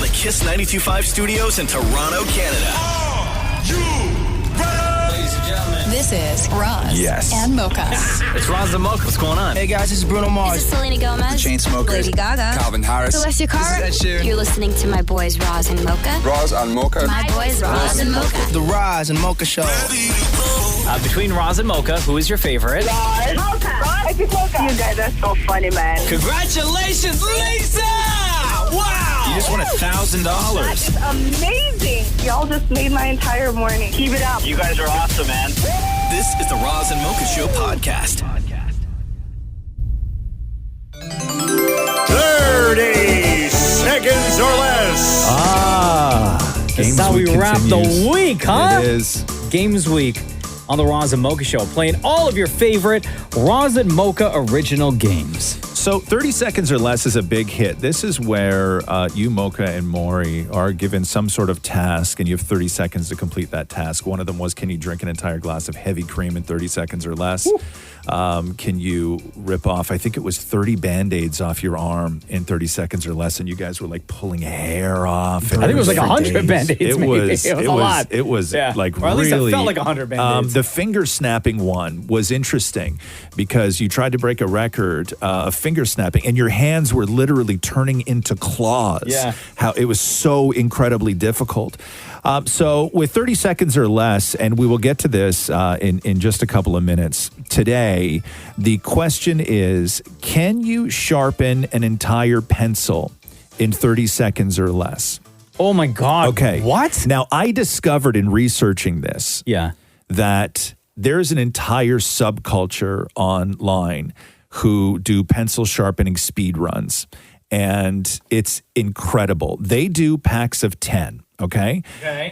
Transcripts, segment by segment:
the Kiss 92.5 studios in Toronto, Canada. Are you ready? Ladies and gentlemen, this is Roz and Mocha. it's Roz and Mocha. What's going on? Hey guys, this is Bruno Mars. This is Selena Gomez. The Chainsmokers. Lady Gaga. Calvin Harris. Alessia Cara. This is Ed Sheeran. You're listening to my boys Roz and Mocha. Roz and Mocha. My boys Roz and Mocha. The Roz and Mocha Show. Between Roz and Mocha, who is your favorite? Roz. Mocha. Roz. Mocha. You guys are so funny, man. Congratulations, Lisa! Wow! You just won $1,000. That is amazing. Y'all just made my entire morning. Keep it up. You guys are awesome, man. This is the Roz and Mocha Show podcast. 30 seconds or less. That's how we wrap the week, huh? It is. Games Week on the Roz and Mocha Show, playing all of your favorite Roz and Mocha original games. So 30 seconds or less is a big hit. This is where you, Mocha, and Maury are given some sort of task, and you have 30 seconds to complete that task. One of them was, can you drink an entire glass of heavy cream in 30 seconds or less? Can you rip off, I think it was 30 Band-Aids off your arm in 30 seconds or less, and you guys were like pulling hair off. I think it was like 100 Band-Aids. It was a lot. It was like or at least really, it felt like 100 Band-Aids. The finger snapping one was interesting because you tried to break a record of finger snapping, and your hands were literally turning into claws. Yeah. How it was so incredibly difficult. So with 30 seconds or less, and we will get to this in just a couple of minutes, today, the question is, can you sharpen an entire pencil in 30 seconds or less? Oh my God. Okay. What? Now, I discovered in researching this that there's an entire subculture online who do pencil sharpening speed runs, and it's incredible. They do packs of 10, okay?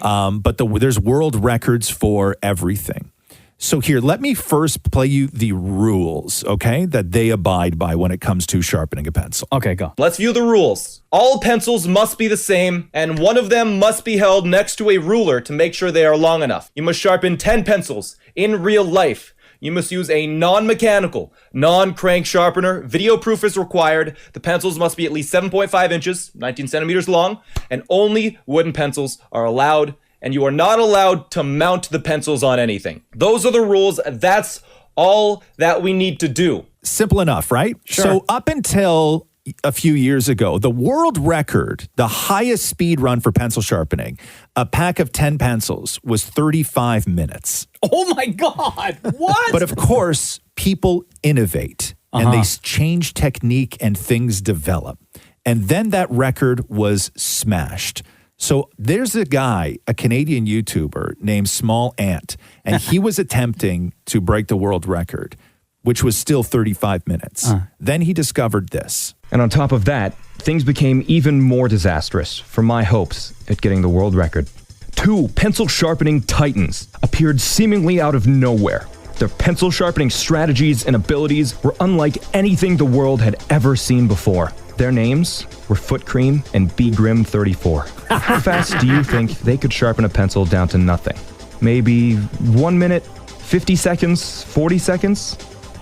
But there's world records for everything. So here, let me first play you the rules, okay, that they abide by when it comes to sharpening a pencil. Okay, go. Let's view the rules. All pencils must be the same, and one of them must be held next to a ruler to make sure they are long enough. You must sharpen 10 pencils in real life. You must use a non-mechanical, non-crank sharpener. Video proof is required. The pencils must be at least 7.5 inches, 19 centimeters long, and only wooden pencils are allowed, and you are not allowed to mount the pencils on anything. Those are the rules. That's all that we need to do. Simple enough, right? Sure. So up until a few years ago, the world record, the highest speed run for pencil sharpening, a pack of 10 pencils was 35 minutes. Oh my God. What? But of course, people innovate and they change technique and things develop. And then that record was smashed. So there's a guy, a Canadian YouTuber named Small Ant, and he was attempting to break the world record, which was still 35 minutes. Then he discovered this. And on top of that, things became even more disastrous for my hopes at getting the world record. 2 pencil sharpening titans appeared seemingly out of nowhere. Their pencil sharpening strategies and abilities were unlike anything the world had ever seen before. Their names were Foot Cream and B-Grim 34. How fast do you think they could sharpen a pencil down to nothing? Maybe 1 minute, 50 seconds, 40 seconds?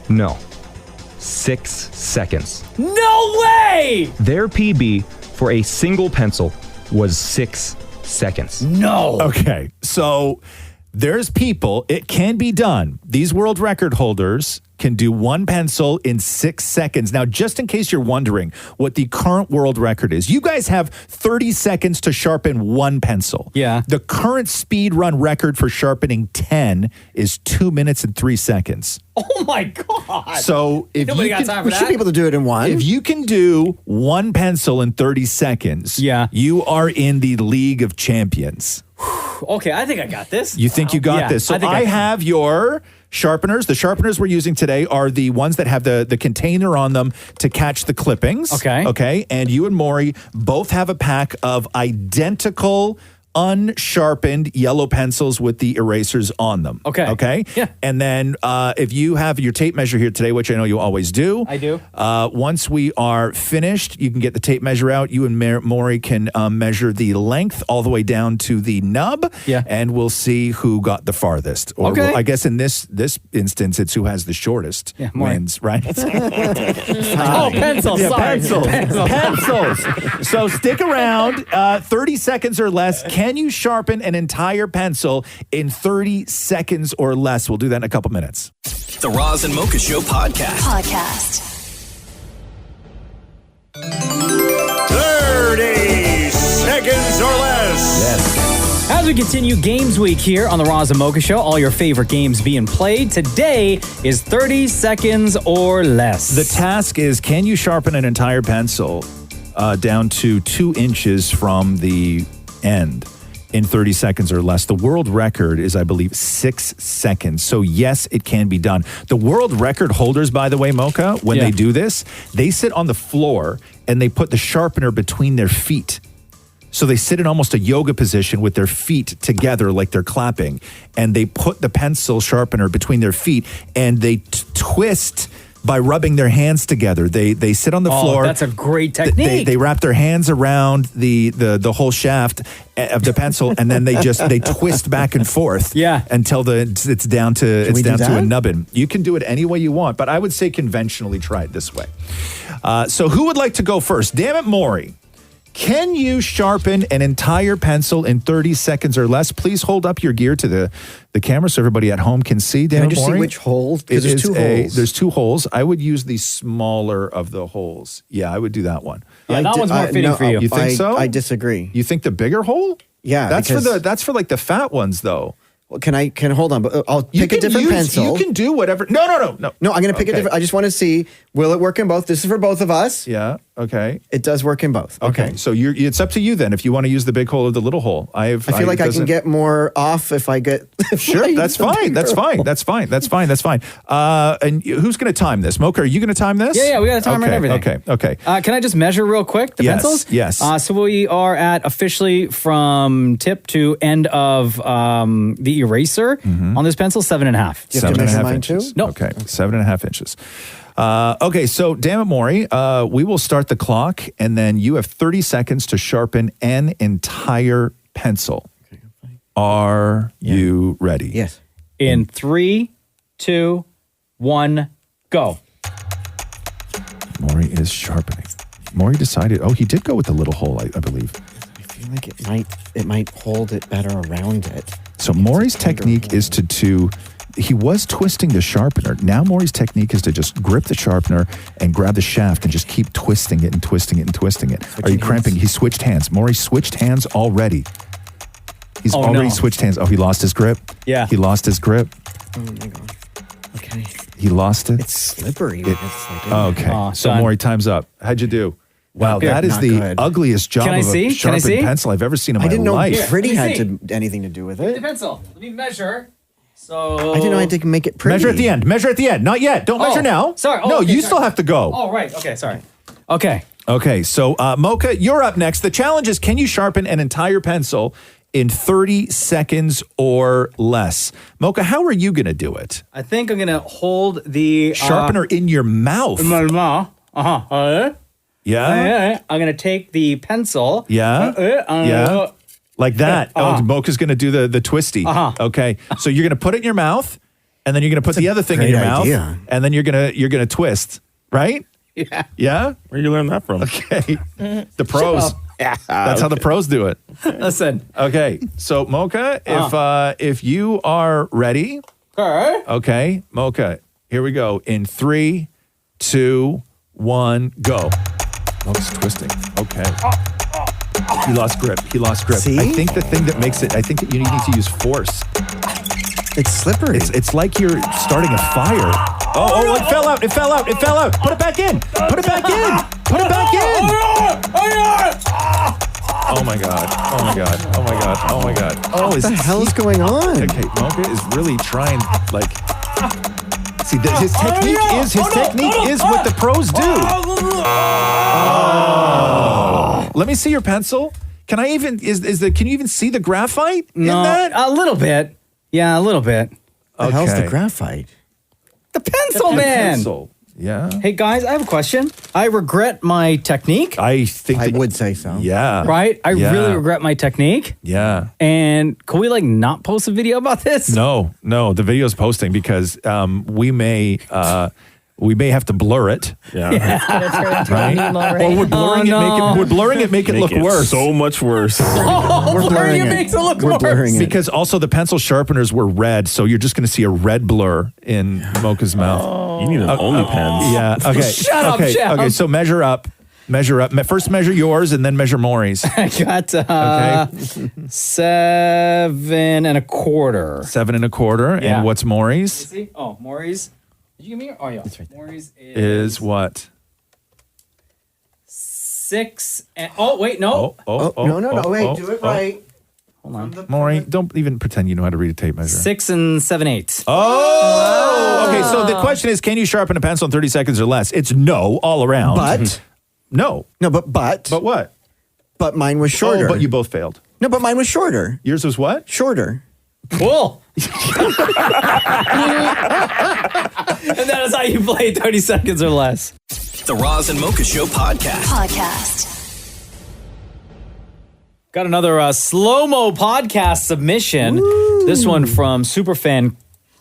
No. 6 seconds. No way! Their PB for a single pencil was 6 seconds. No. Okay, so there's people, it can be done. These world record holders can do one pencil in 6 seconds. Now, just in case you're wondering what the current world record is, you guys have 30 seconds to sharpen one pencil. Yeah. The current speed run record for sharpening 10 is 2 minutes and 3 seconds. Oh my God. So if Nobody you got can, time for We should be able to do it in one. if you can do one pencil in 30 seconds, you are in the League of Champions. Okay, I think I got this. You think you got Yeah, this? So I think I have your sharpeners. The sharpeners we're using today are the ones that have the container on them to catch the clippings. Okay. Okay. And you and Maury both have a pack of identical unsharpened yellow pencils with the erasers on them. Okay? Yeah. And then if you have your tape measure here today, which I know you always do. I do. Once we are finished, you can get the tape measure out. You and Maury can measure the length all the way down to the nub. Yeah. And we'll see who got the farthest. Or Okay. I guess in this instance, it's who has the shortest wins, right? Pencils. Yeah, Sorry. pencils. So stick around. 30 seconds or less. Can you sharpen an entire pencil in 30 seconds or less? We'll do that in a couple minutes. The Roz and Mocha Show podcast. 30 seconds or less. Yes. As we continue Games Week here on the Roz and Mocha Show, all your favorite games being played. Today is 30 seconds or less. The task is, can you sharpen an entire pencil down to 2 inches from the end in 30 seconds or less? The world record is, I believe, 6 seconds. So yes, it can be done. The world record holders, by the way, Mocha, when they do this, they sit on the floor and they put the sharpener between their feet. So they sit in almost a yoga position with their feet together like they're clapping, and they put the pencil sharpener between their feet and they twist by rubbing their hands together. They sit on the floor. That's a great technique. They wrap their hands around the whole shaft of the pencil, and then they twist back and forth. Yeah. Until it's down to we do a that? nubbin. You can do it any way you want, but I would say conventionally try it this way. So who would like to go first? Damnit Maurie. Can you sharpen an entire pencil in 30 seconds or less? Please hold up your gear to the camera so everybody at home can see. Can I Damnit just see Maurie? which holes? Because there's 2 holes. There's 2 holes. I would use the smaller of the holes. Yeah, I would do that one. Yeah, that one's more fitting for you. You think so? I disagree. You think the bigger hole? Yeah, That's because- for like the fat ones though. Can hold on? But I'll You pick a can different pencil. You can do whatever. No. No, I'm going to pick a Okay. different. I just want to see, will it work in both? This is for both of us. Yeah. Okay. It does work in both. Okay. So it's up to you then if you want to use the big hole or the little hole. I feel like I can get more off if I get. Sure, that's fine. That's fine. That's fine. That's fine. That's fine. And who's going to time this? Mocha, are you going to time this? Yeah, we got to time okay, everything. Okay. Can I just measure real quick the Yes, pencils? yes. So we are at officially from tip to end of the eraser on this pencil, 7.5. Do you have to 7.5 measure mine inches. too? No. Okay, 7.5 inches. Okay, so Damnit Maurie, we will start the clock, and then you have 30 seconds to sharpen an entire pencil. Are you ready? Yes. In 3, 2, 1, go. Maurie is sharpening. Maurie decided. Oh, he did go with the little hole, I believe. I feel like it might hold it better around it. So Maurie's technique is to he was twisting the sharpener. Now Maurie's technique is to just grip the sharpener and grab the shaft and just keep twisting it and twisting it and twisting it. Are you cramping? He switched hands. Maurie switched hands already. He's already switched hands. Oh, he lost his grip? Yeah. He lost his grip. Oh my God. Okay. He lost it? It's slippery. It's like, okay. So done. Maurie, time's up. How'd you do? Wow, good. that is Not the good. ugliest job Can I of see? a Can I sharpened see? pencil I've ever seen in I my didn't know life. pretty Let me had anything to do with The it. pencil. Let me measure. So I didn't know I had to make it pretty. Measure at the end. Measure at the end. Not yet. Don't measure now. Sorry. Oh, no, okay, you sorry. still have to go. Oh, right. Okay, sorry. Okay. Okay, so Mocha, you're up next. The challenge is, can you sharpen an entire pencil in 30 seconds or less? Mocha, how are you going to do it? I think I'm going to hold the Sharpener in your mouth. in my mouth. Yeah? I'm going to take the pencil. Yeah? Yeah? Like that. Oh, Mocha's going to do the twisty. Okay, so you're going to put it in your mouth, and then you're going to put the other thing in great your idea. mouth, and then you're going to twist, right? Yeah. Yeah? Where'd you learn that from? Okay. The pros. That's how the pros do it. Listen. Okay, so Mocha, if you are ready, okay, Mocha, here we go. In 3, 2, 1, go. Mocha's twisting. Okay. He lost grip. See? I think the thing that makes it, I think that you need to use force. It's slippery. It's like you're starting a fire. Oh, it fell out. Put it back in. Put it back in. Oh my God. Oh, what the hell is going on? Okay, Mocha is really trying, like, see, his technique is what the pros do. Oh. Let me see your pencil. Can I even can you even see the graphite in No, that? a little bit. Yeah, a little bit. The hell's the graphite? The pencil, man. Pencil. Yeah. Hey guys, I have a question. I regret my technique. I think I would say so. Yeah. Right? I Yeah. really regret my technique. Yeah. And can we like not post a video about this? No, the video's posting because we may have to blur it. Yeah. Right? Or would blurring it make it look worse? So much worse. We're blurring it. Makes it look We're worse. blurring it. Because also the pencil sharpeners were red, so you're just going to see a red blur in Mocha's mouth. You need an OnlyPens. Yeah. Okay. Shut up, okay. Jeff. Okay. So measure up. First measure yours, and then measure Maury's. I got 7 1/4. 7 1/4. Yeah. And what's Maury's? See? Oh, Maury's. Did you give me your? Oh, yeah. Maury's Is what? 6. Oh, wait, no. No. Wait, do it right. Hold on. Maury, don't even pretend you know how to read a tape measure. 6 7/8. Oh! Okay, so the question is, can you sharpen a pencil in 30 seconds or less? It's no, all around. But no. but what? But mine was shorter. Oh, but you both failed. No, but mine was shorter. Yours was what? Shorter. Cool. And that is how you play 30 seconds or less. The Roz and Mocha Show Podcast. Got another slow-mo podcast submission. Woo. This one from superfan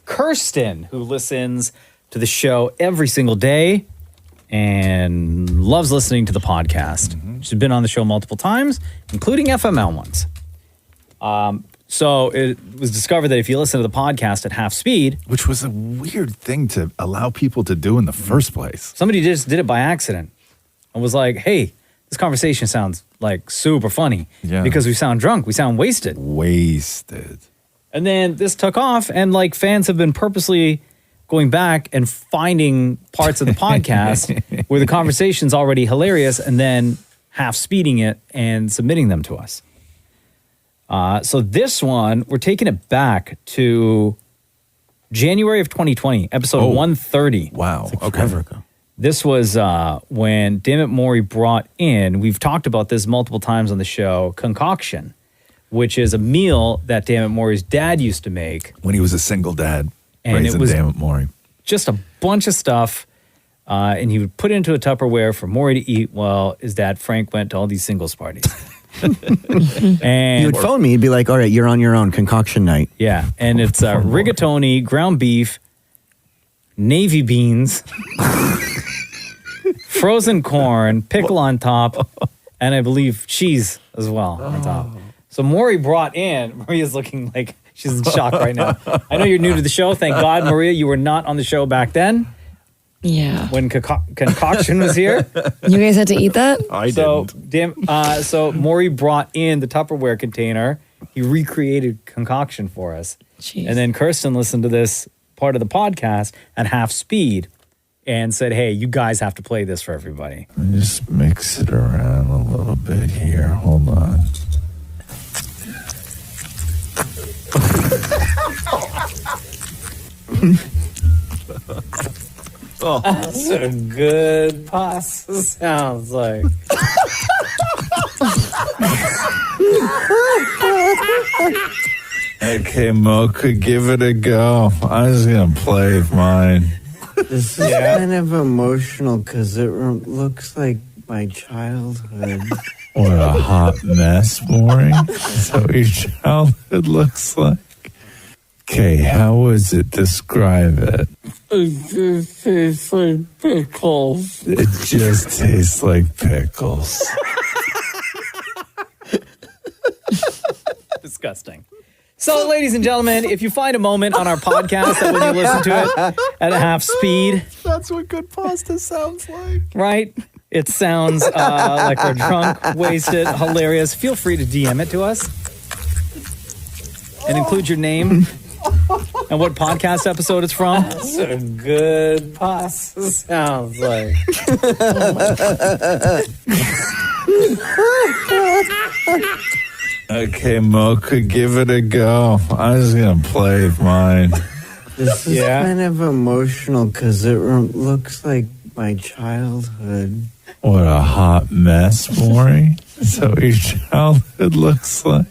Kirsten, who listens to the show every single day and loves listening to the podcast. She's been on the show multiple times, including FML once. So it was discovered that if you listen to the podcast at half speed, which was a weird thing to allow people to do in the first place. Somebody just did it by accident and was like, hey, this conversation sounds like super funny because we sound drunk. We sound wasted. And then this took off and like fans have been purposely going back and finding parts of the podcast where the conversation's already hilarious and then half speeding it and submitting them to us. So this one, we're taking it back to January of 2020, episode 130. Wow. Forever ago. This was when Damnit Maurie brought in, we've talked about this multiple times on the show, concoction, which is a meal that Damnit Maurie's dad used to make. When he was a single dad, and it was Damnit Maurie. Just a bunch of stuff, and he would put it into a Tupperware for Maurie to eat while his dad, Frank, went to all these singles parties. And he would phone me. He'd be like, all right, you're on your own, concoction night. Yeah, and it's rigatoni, ground beef, navy beans, frozen corn, pickle on top, and I believe cheese as well on top. So Maurie brought in, Maria's looking like she's in shock right now. I know you're new to the show. Thank God, Maria, you were not on the show back then. Yeah. When concoction was here. You guys had to eat that? So Maurie brought in the Tupperware container. He recreated concoction for us. Jeez. And then Kirsten listened to this part of the podcast at half speed and said, hey, you guys have to play this for everybody. Just mix it around a little bit here. Hold on. That's a good pasta sounds like. Okay, Mocha, give it a go. I'm just going to play mine. This is kind of emotional because it looks like my childhood. What a hot mess, Maury. Is that what your childhood looks like? Okay, how was it? Describe it. It just tastes like pickles. It just tastes like pickles. Disgusting. So, ladies and gentlemen, if you find a moment on our podcast that when you listen to it at a half speed, that's what good pasta sounds like. Right? It sounds like we're drunk, wasted, hilarious. Feel free to DM it to us and include your name and what podcast episode it's from. That's a good pasta sounds like. Okay, Mocha, give it a go. I'm just going to play mine. This is kind of emotional because it looks like my childhood. What a hot mess, Maury. Is So your childhood looks like.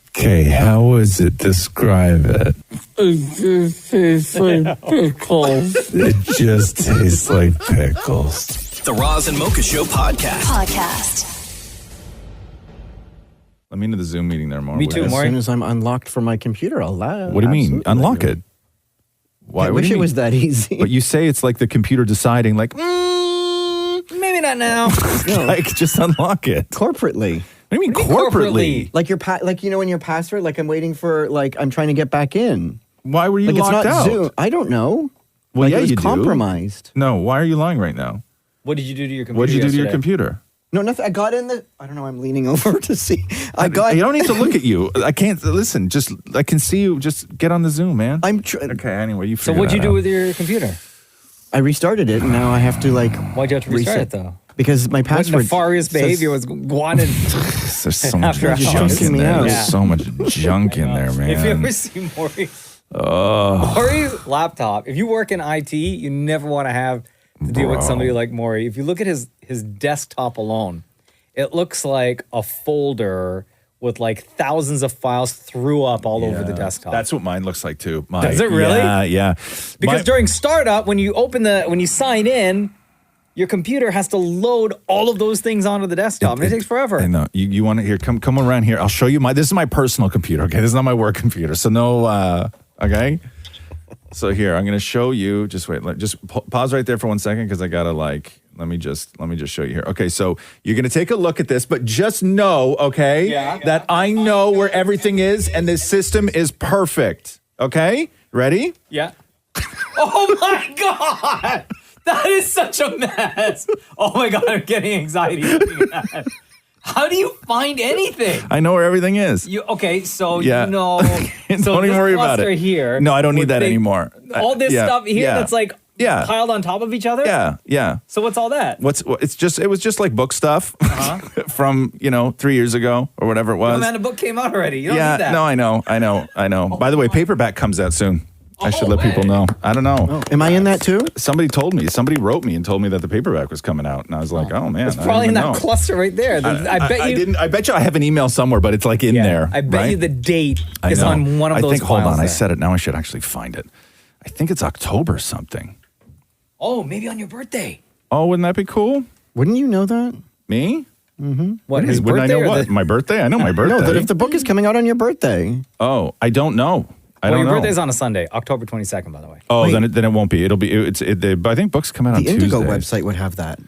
Okay, how was it? Describe it. It just tastes like pickles. It just tastes like pickles. The Roz and Mocha Show podcast. Let me into the Zoom meeting there, Maury. Me too, As Maury. soon as I'm unlocked from my computer, I'll laugh. What do you mean? Unlock it. Why? I What do wish you it mean? was that easy. But you say it's like the computer deciding, like, Maybe not now. like just unlock it. Corporately. What do you mean corporately? Like like in your password, like I'm waiting for, like I'm trying to get back in. Why were you like locked it's not out? Zoom. I don't know. Well, like yeah, it was you do. compromised. No, why are you lying right now? What did you do to your computer? What did you do to your yesterday? computer? No, nothing. I got in the. I don't know. I'm leaning over to see. I got. You don't need to look at you. I can't listen. Just I can see you. Just get on the Zoom, man. Okay. Anyway, you. So figure what'd you that do out. with your computer? I restarted it, and now I have to like. Why'd you have to restart reset it though? Because my password. What nefarious says- behavior was wanted. There's so much After junk hours. in there. Yeah. There's so much junk in there, man. If you ever see Maury's laptop, if you work in IT, you never want to have to deal with Bro. somebody like Maury. If you look at his desktop alone, it looks like a folder with like thousands of files threw up all over the desktop. That's what mine looks like too. Does it really? Yeah. Because during startup, when you sign in, your computer has to load all of those things onto the desktop, and it takes forever. I know. You want to hear? Come around here. I'll show you this is my personal computer. Okay, this is not my work computer. So no. Okay. So here, I'm going to show you. Just wait. Pause right there for 1 second because I gotta Let me just show you here. Okay, so you're going to take a look at this, but just know, okay, that I know where everything is, and this system is perfect. Okay, ready? Yeah. Oh my God! That is such a mess. Oh my God, I'm getting anxiety looking at that. How do you find anything? I know where everything is. You Yeah. so you know. Don't so even this worry about cluster it. Here. No, I don't need with that anymore. All this Yeah, stuff here yeah. that's like piled on top of each other. Yeah. So what's all that? It was just like book stuff from 3 years ago or whatever it was. Oh man, the book came out already. You don't need that. No, I know. By the way, paperback comes out soon. I should let people know. I don't know. Oh, am I in that too? Somebody told me. Somebody wrote me and told me that the paperback was coming out, and I was like, "Oh man, It's probably in that cluster right there. I bet you. didn't. I bet you I have an email somewhere, but it's like in there. I bet you the date I is know. on one of those. I think. Hold files on. I there. said it. Now I should actually find it. I think it's October something. Oh, maybe on your birthday. Oh, wouldn't that be cool? Wouldn't you know that? Me? Mm-hmm. What, his Wouldn't birthday I know or what? the- My birthday? I know my birthday. No, but if the book is coming out on your birthday. Oh, I don't know. I Well, don't your know. birthday's on a Sunday, October 22nd, by the way. Oh, then it won't be. It'll be. I think books come out on The Indigo Tuesdays. website would have that.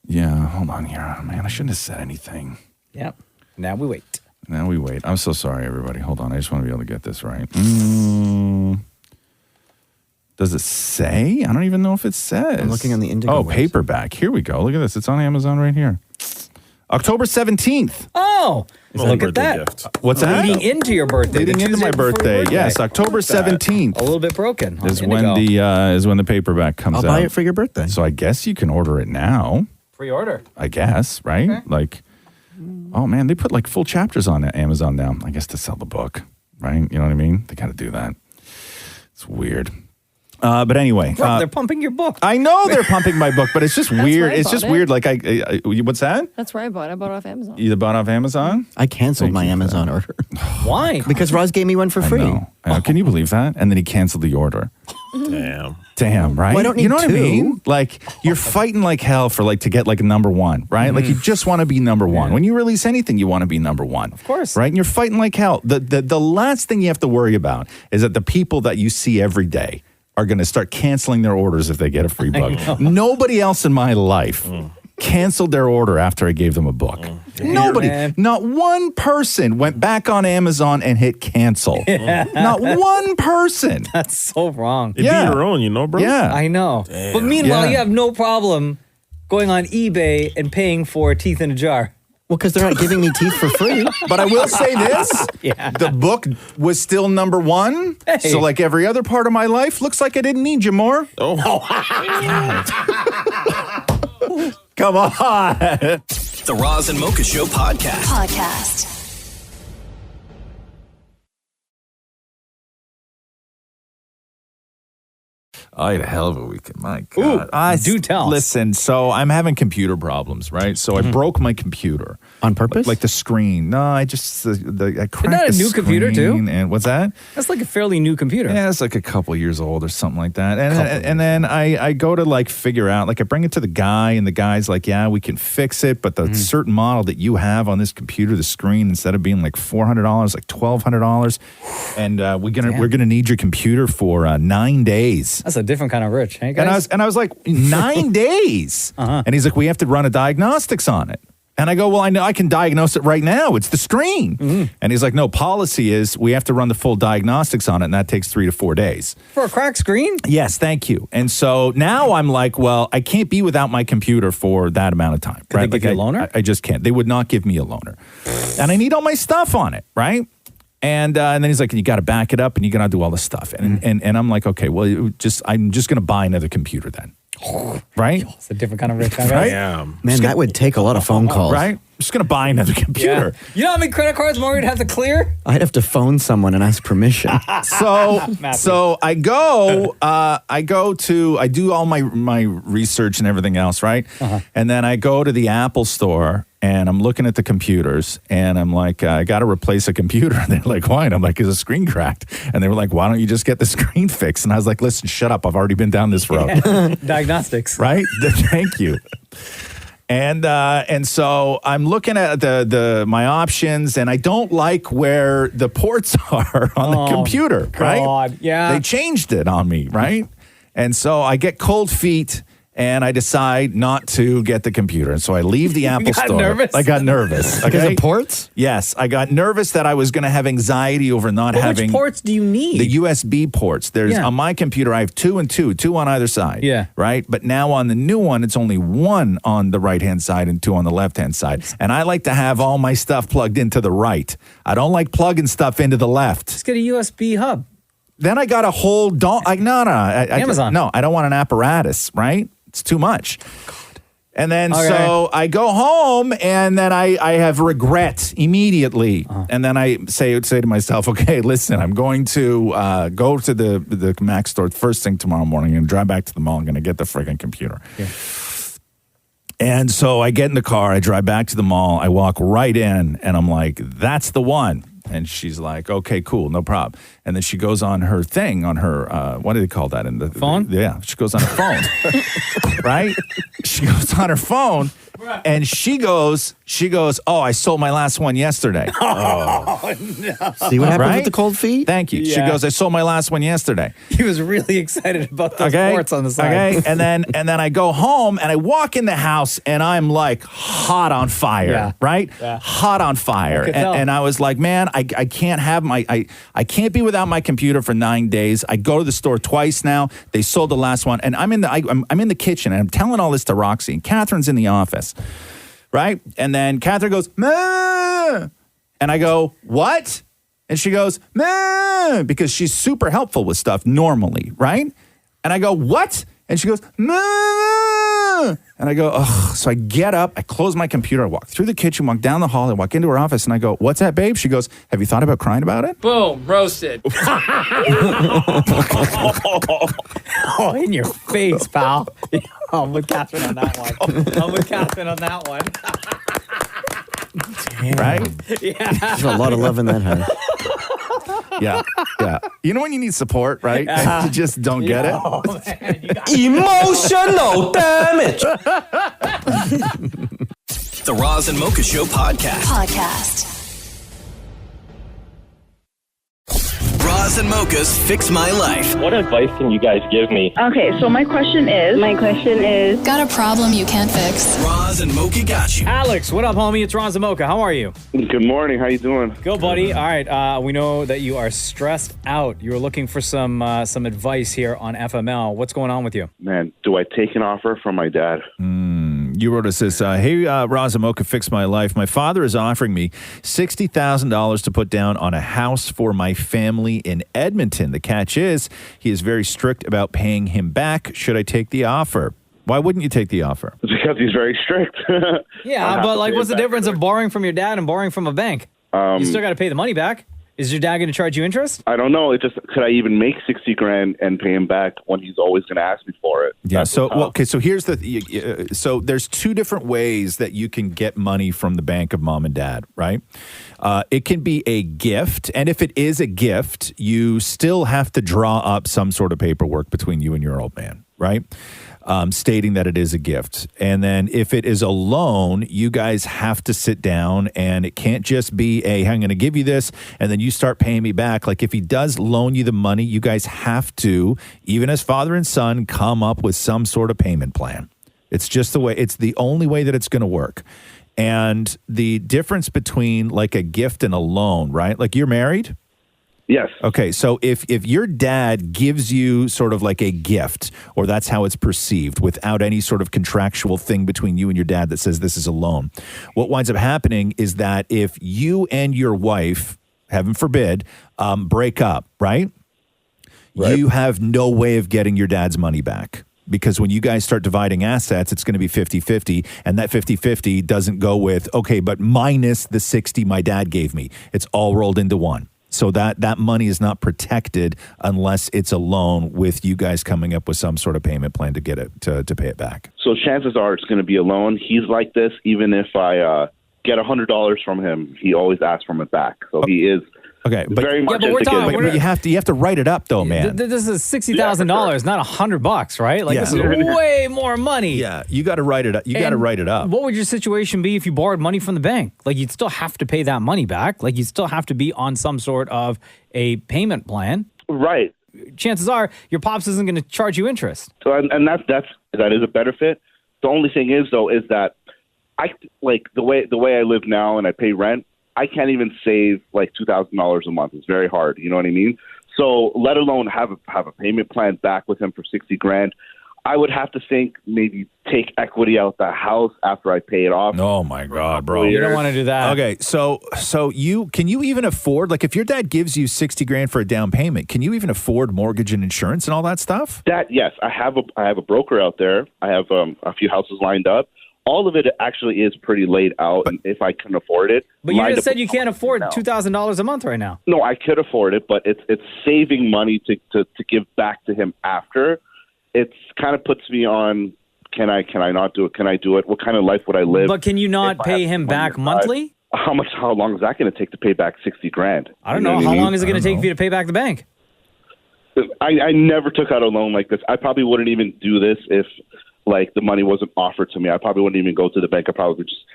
Yeah, hold on here. Oh, man, I shouldn't have said anything. Yep. Now we wait. I'm so sorry, everybody. Hold on. I just want to be able to get this right. Does it say? I don't even know if it says. I'm looking on the Indigo website. Paperback. Here we go. Look at this. It's on Amazon right here. October 17th. Oh, Well, look at birthday that. gift. What's that? Leading into your birthday. Leading the into my Tuesday before your birthday. Yes, October 17th. A little bit broken. Is when the paperback comes I'll out. buy it for your birthday. So I guess you can order it now. Pre-order. I guess, right? Like, oh man, they put like full chapters on Amazon now. I guess to sell the book, right? You know what I mean? They got to do that. It's weird. But anyway, Bro, they're pumping your book. I know they're pumping my book, but it's just weird. where I It's just bought it. weird. Like what's that? That's where I bought it. I bought it off Amazon. You bought off Amazon? I canceled my Amazon order. Why? Because Roz gave me one for free. I know. Can you believe that? And then he canceled the order. Damn, right? Well, I don't you know need what I two. mean? Like you're fighting like hell for to get like a number one, right? Like you just want to be number one. When you release anything, you want to be number one. Of course. Right? And you're fighting like hell. The last thing you have to worry about is that the people that you see every day are going to start canceling their orders if they get a free book. Nobody else in my life canceled their order after I gave them a book. Nobody, man. not one person went back on Amazon and hit cancel. Not one person. That's so wrong. It'd be your own, bro? Yeah. I know. But meanwhile, Yeah. you have no problem going on eBay and paying for teeth in a jar. Well, because they're not giving me teeth for free. But I will say this. Yeah. The book was still number one. Hey. So like every other part of my life, looks like I didn't need you more. Oh. Come on. The Roz and Mocha Show podcast. I had a hell of a weekend. My God. Do tell. Listen, so I'm having computer problems, right? So I broke my computer. On purpose? Like the screen. No, I just, I cracked Isn't that a the new computer, too? screen. And what's that? That's like a fairly new computer. Yeah, it's like a couple years old or something like that. And then I go to like figure out, like I bring it to the guy and the guy's like, yeah, we can fix it. But the certain model that you have on this computer, the screen, instead of being like $400, like $1,200. And we're gonna need your computer for 9 days. That's a different kind of rich, hey guys? And I was like, 9 days? And he's like, we have to run a diagnostics on it. And I go, well, I know I can diagnose it right now. It's the screen. And he's like, no, policy is we have to run the full diagnostics on it, and that takes 3 to 4 days. For a cracked screen? Yes, thank you. And so now I'm like, well, I can't be without my computer for that amount of time. Could they give you a loaner? I just can't. They would not give me a loaner. And I need all my stuff on it, right? And then he's like, you got to back it up, and you got to do all this stuff. And I'm like, okay, well, I'm just going to buy another computer then. Right? It's a different kind of rich guy. Right? Man, that would take a lot of phone calls. Right? I'm just going to buy another computer. Yeah. You know how many credit cards Maurie would have to clear? I'd have to phone someone and ask permission. So I do all my research and everything else, right? And then I go to the Apple store and I'm looking at the computers and I'm like, I got to replace a computer. And they're like, why? And I'm like, is the screen cracked? And they were like, why don't you just get the screen fixed? And I was like, listen, shut up. I've already been down this road. Diagnostics. Right? Thank you. And so I'm looking at my options, and I don't like where the ports are on the computer, right? God, yeah. They changed it on me, right? And so I get cold feet, and I decide not to get the computer. And so I leave the Apple store. Nervous? I got nervous. Okay? Because of ports? Yes. I got nervous that I was going to have anxiety over not having... Which ports do you need? The USB ports. On my computer, I have 2 and 2 on either side. Yeah. Right? But now on the new one, it's only 1 on the right-hand side and 2 on the left-hand side. And I like to have all my stuff plugged into the right. I don't like plugging stuff into the left. Just get a USB hub. Then I got a whole... Amazon. No, I don't want an apparatus, right? It's too much. And then so I go home and then I have regret immediately. And then I say to myself, okay, listen, I'm going to go to the Mac store first thing tomorrow morning and drive back to the mall. I'm going to get the friggin' computer. Yeah. And so I get in the car, I drive back to the mall, I walk right in and I'm like, that's the one. And she's like, okay, cool, no problem. And then she goes on her thing, on her, what do they call that? In the phone? Yeah, she goes on her phone, right? She goes on her phone, and she goes, oh, I sold my last one yesterday. Oh, no. See what happens with the cold feet? Thank you. Yeah. She goes, I sold my last one yesterday. He was really excited about those ports on the side. Okay, and then I go home, and I walk in the house, and I'm like hot on fire, right? Yeah. Hot on fire. And I was like, man, I can't have I can't be without my computer for 9 days. I go to the store twice now. They sold the last one, and I'm in the kitchen, and I'm telling all this to Roxy, and Catherine's in the office, right? And then Catherine goes, "Ma," and I go, "What?" And she goes, "Ma," because she's super helpful with stuff normally, right? And I go, "What?" And she goes, "Ma." And I go, ugh. So I get up, I close my computer, I walk through the kitchen, walk down the hall, I walk into her office, and I go, "What's that, babe?" She goes, "Have you thought about crying about it?" Boom, roasted. Oh, in your face, pal. I'm with Catherine on that one. Damn. Right? Yeah. There's a lot of love in that house. Yeah. You know when you need support, right? And you just don't get it? Oh, man, Emotional damage. The Roz and Mocha Show podcast. Roz and Mocha's Fix My Life. What advice can you guys give me? Okay, so my question is... Got a problem you can't fix? Roz and Mocha got you. Alex, what up, homie? It's Roz and Mocha. How are you? Good morning. How you doing? Go, buddy. All right. We know that you are stressed out. You were looking for some advice here on FML. What's going on with you? Man, do I take an offer from my dad? You wrote us this, hey, Roz and Mocha, Fix My Life. My father is offering me $60,000 to put down on a house for my family in Edmonton. The catch is he is very strict about paying him back. Should I take the offer? Why wouldn't you take the offer? Because he's very strict. Yeah, but like, what's the difference of borrowing from your dad and borrowing from a bank? You still got to pay the money back. Is your dad going to charge you interest? I don't know. It just could I even make $60,000 and pay him back when he's always going to ask me for it? Yeah. That's So, tough. well, okay. So here's so there's two different ways that you can get money from the bank of mom and dad, right? It can be a gift, and if it is a gift, you still have to draw up some sort of paperwork between you and your old man, right? Stating that it is a gift. And then if it is a loan, you guys have to sit down, and it can't just be I'm going to give you this and then you start paying me back. Like if he does loan you the money, you guys have to, even as father and son, come up with some sort of payment plan. It's just it's the only way that it's going to work. And the difference between like a gift and a loan, right? Like you're married? Yes. Okay, so if your dad gives you sort of like a gift, or that's how it's perceived, without any sort of contractual thing between you and your dad that says this is a loan, what winds up happening is that if you and your wife, heaven forbid, break up, right? You have no way of getting your dad's money back. Because when you guys start dividing assets, it's going to be 50-50, and that 50-50 doesn't go with, okay, but minus the 60 my dad gave me. It's all rolled into one. So that money is not protected unless it's a loan with you guys coming up with some sort of payment plan to get it to pay it back. So chances are it's going to be a loan. He's like this. Even if I get $100 from him, he always asks for it back. So he is very much but we're talking. But you have to write it up though, man. This is $60,000, not $100, right? Like this is way more money. Yeah, you got to write it up. You got to write it up. What would your situation be if you borrowed money from the bank? Like you'd still have to pay that money back. Like you'd still have to be on some sort of a payment plan. Right. Chances are your pops isn't going to charge you interest. So and that is a benefit. The only thing is though is that I like the way I live now and I pay rent. I can't even save like $2,000 a month. It's very hard. You know what I mean? So let alone have a payment plan back with him for $60,000. I would have to think maybe take equity out the house after I pay it off. Oh my God, bro! You don't want to do that. Okay, so can you even afford, like if your dad gives you $60,000 for a down payment, can you even afford mortgage and insurance and all that stuff? Yes, I have a broker out there. I have a few houses lined up. All of it actually is pretty laid out, and if I can afford it. But you just said you can't afford $2,000 a month right now. No, I could afford it, but it's saving money to give back to him after. It's kind of puts me on, can I not do it? Can I do it? What kind of life would I live? But can you not pay him back monthly? How long is that going to take to pay back $60,000? I don't know. How long is it going to take for you to pay back the bank? I never took out a loan like this. I probably wouldn't even do this if like the money wasn't offered to me. I probably wouldn't even go to the bank. I probably would just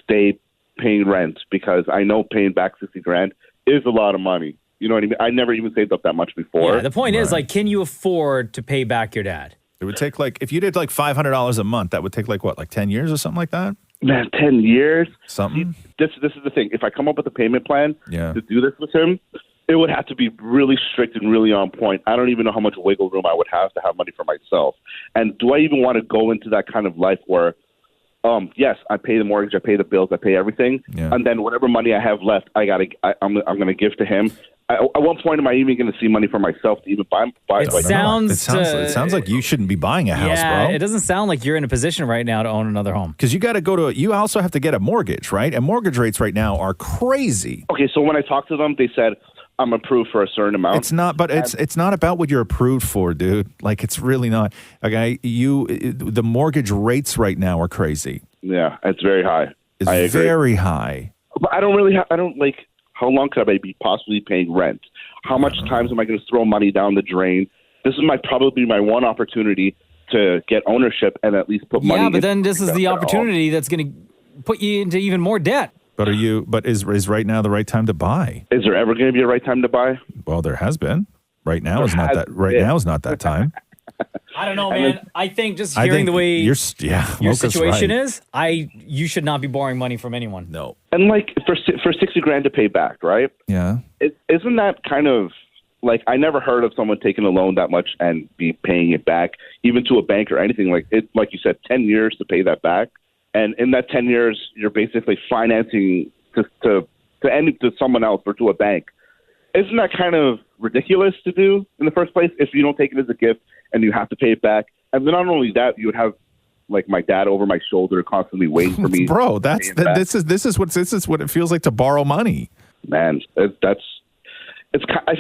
stay paying rent because I know paying back $60,000 is a lot of money. You know what I mean? I never even saved up that much before. Yeah, the point is, like, can you afford to pay back your dad? It would take if you did like $500 a month, that would take like 10 years or something like that? Man, 10 years? Something? See, this is the thing. If I come up with a payment plan to do this with him, it would have to be really strict and really on point. I don't even know how much wiggle room I would have to have money for myself. And do I even want to go into that kind of life where, yes, I pay the mortgage, I pay the bills, I pay everything, and then whatever money I have left, I'm going to give to him. At what point am I even going to see money for myself to even buy? It sounds like you shouldn't be buying a house, bro. It doesn't sound like you're in a position right now to own another home. Because you got to you also have to get a mortgage, right? And mortgage rates right now are crazy. Okay, so when I talked to them, they said I'm approved for a certain amount. It's not, but it's not about what you're approved for, dude. Like it's really not. Okay, the mortgage rates right now are crazy. Yeah, it's very high. It's very high. But how long could I be possibly paying rent? How much times am I going to throw money down the drain? This is probably my one opportunity to get ownership and at least put money. Yeah, but then this is the opportunity that's going to put you into even more debt. But is right now the right time to buy? Is there ever going to be a right time to buy? Well, there has been. Right now is not that. Right now is not that time. I don't know, man. I think just hearing the way your situation is, you should not be borrowing money from anyone. No. And for $60,000 to pay back, right? Yeah. Isn't that kind of I never heard of someone taking a loan that much and be paying it back, even to a bank or anything like it. Like you said, 10 years to pay that back, and in that 10 years, you're basically financing to someone else or to a bank. Isn't that kind of ridiculous to do in the first place if you don't take it as a gift and you have to pay it back? And then not only that, you would have my dad over my shoulder constantly waiting for me. Bro, this is what it feels like to borrow money. Man,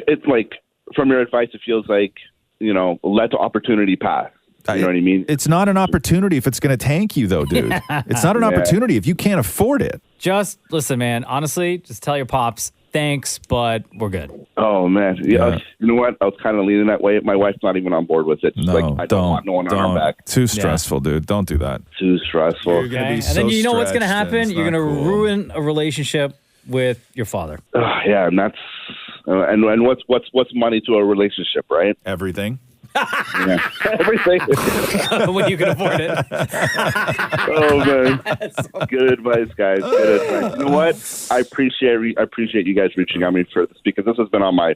it's like, from your advice, it feels like, let the opportunity pass. You know what I mean? It's not an opportunity if it's going to tank you, though, dude. It's not an opportunity if you can't afford it. Just listen, man. Honestly, just tell your pops, thanks, but we're good. Oh, man. Yeah. You know what? I was kind of leaning that way. My wife's not even on board with it. She's I don't want no one on her back. Too stressful, dude. Don't do that. Too stressful. You're gonna be And so then you know what's going to stretched, and happen? it's You're going not to cool. ruin a relationship with your father. Yeah, and that's and what's money to a relationship, right? Everything. Yeah. Everything. When you can afford it. Oh man, good advice, guys. Good advice. You know what? I appreciate you guys reaching out to me for this, because this has been on my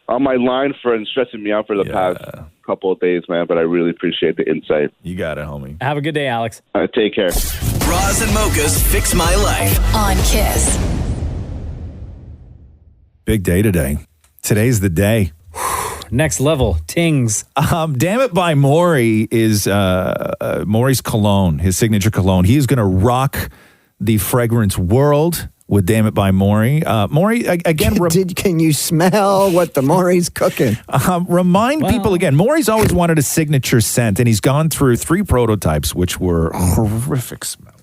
line and stressing me out for the past couple of days, man. But I really appreciate the insight. You got it, homie. Have a good day, Alex. Take care. Roz and Mocha's Fix My Life on Kiss. Big day today. Today's the day. Next level, tings. Damnit By Maurie is Maurie's cologne, his signature cologne. He is going to rock the fragrance world with Damnit By Maurie. Maurie, again... Can you smell what the Maurie's cooking? Remind people again, Maurie's always wanted a signature scent, and he's gone through 3 prototypes, which were horrific smelling.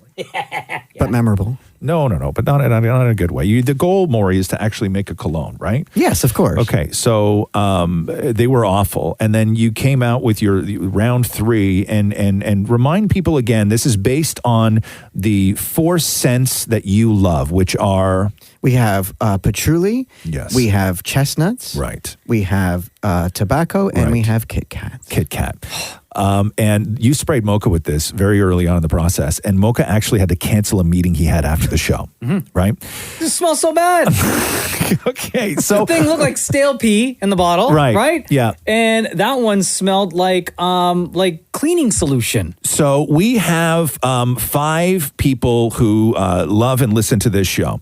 But memorable. No, but not in a good way. The goal, Maurie, is to actually make a cologne, right? Yes, of course. Okay, so they were awful, and then you came out with your round 3, and remind people again, this is based on the 4 scents that you love, which are... We have patchouli. Yes. We have chestnuts. Right. We have tobacco, and we have Kit Kat. Kit Kat. And you sprayed Mocha with this very early on in the process, and Mocha actually had to cancel a meeting he had after the show, right? This smells so bad. Okay, so the thing looked like stale pee in the bottle, right? Yeah, and that one smelled like cleaning solution. So we have 5 people who love and listen to this show,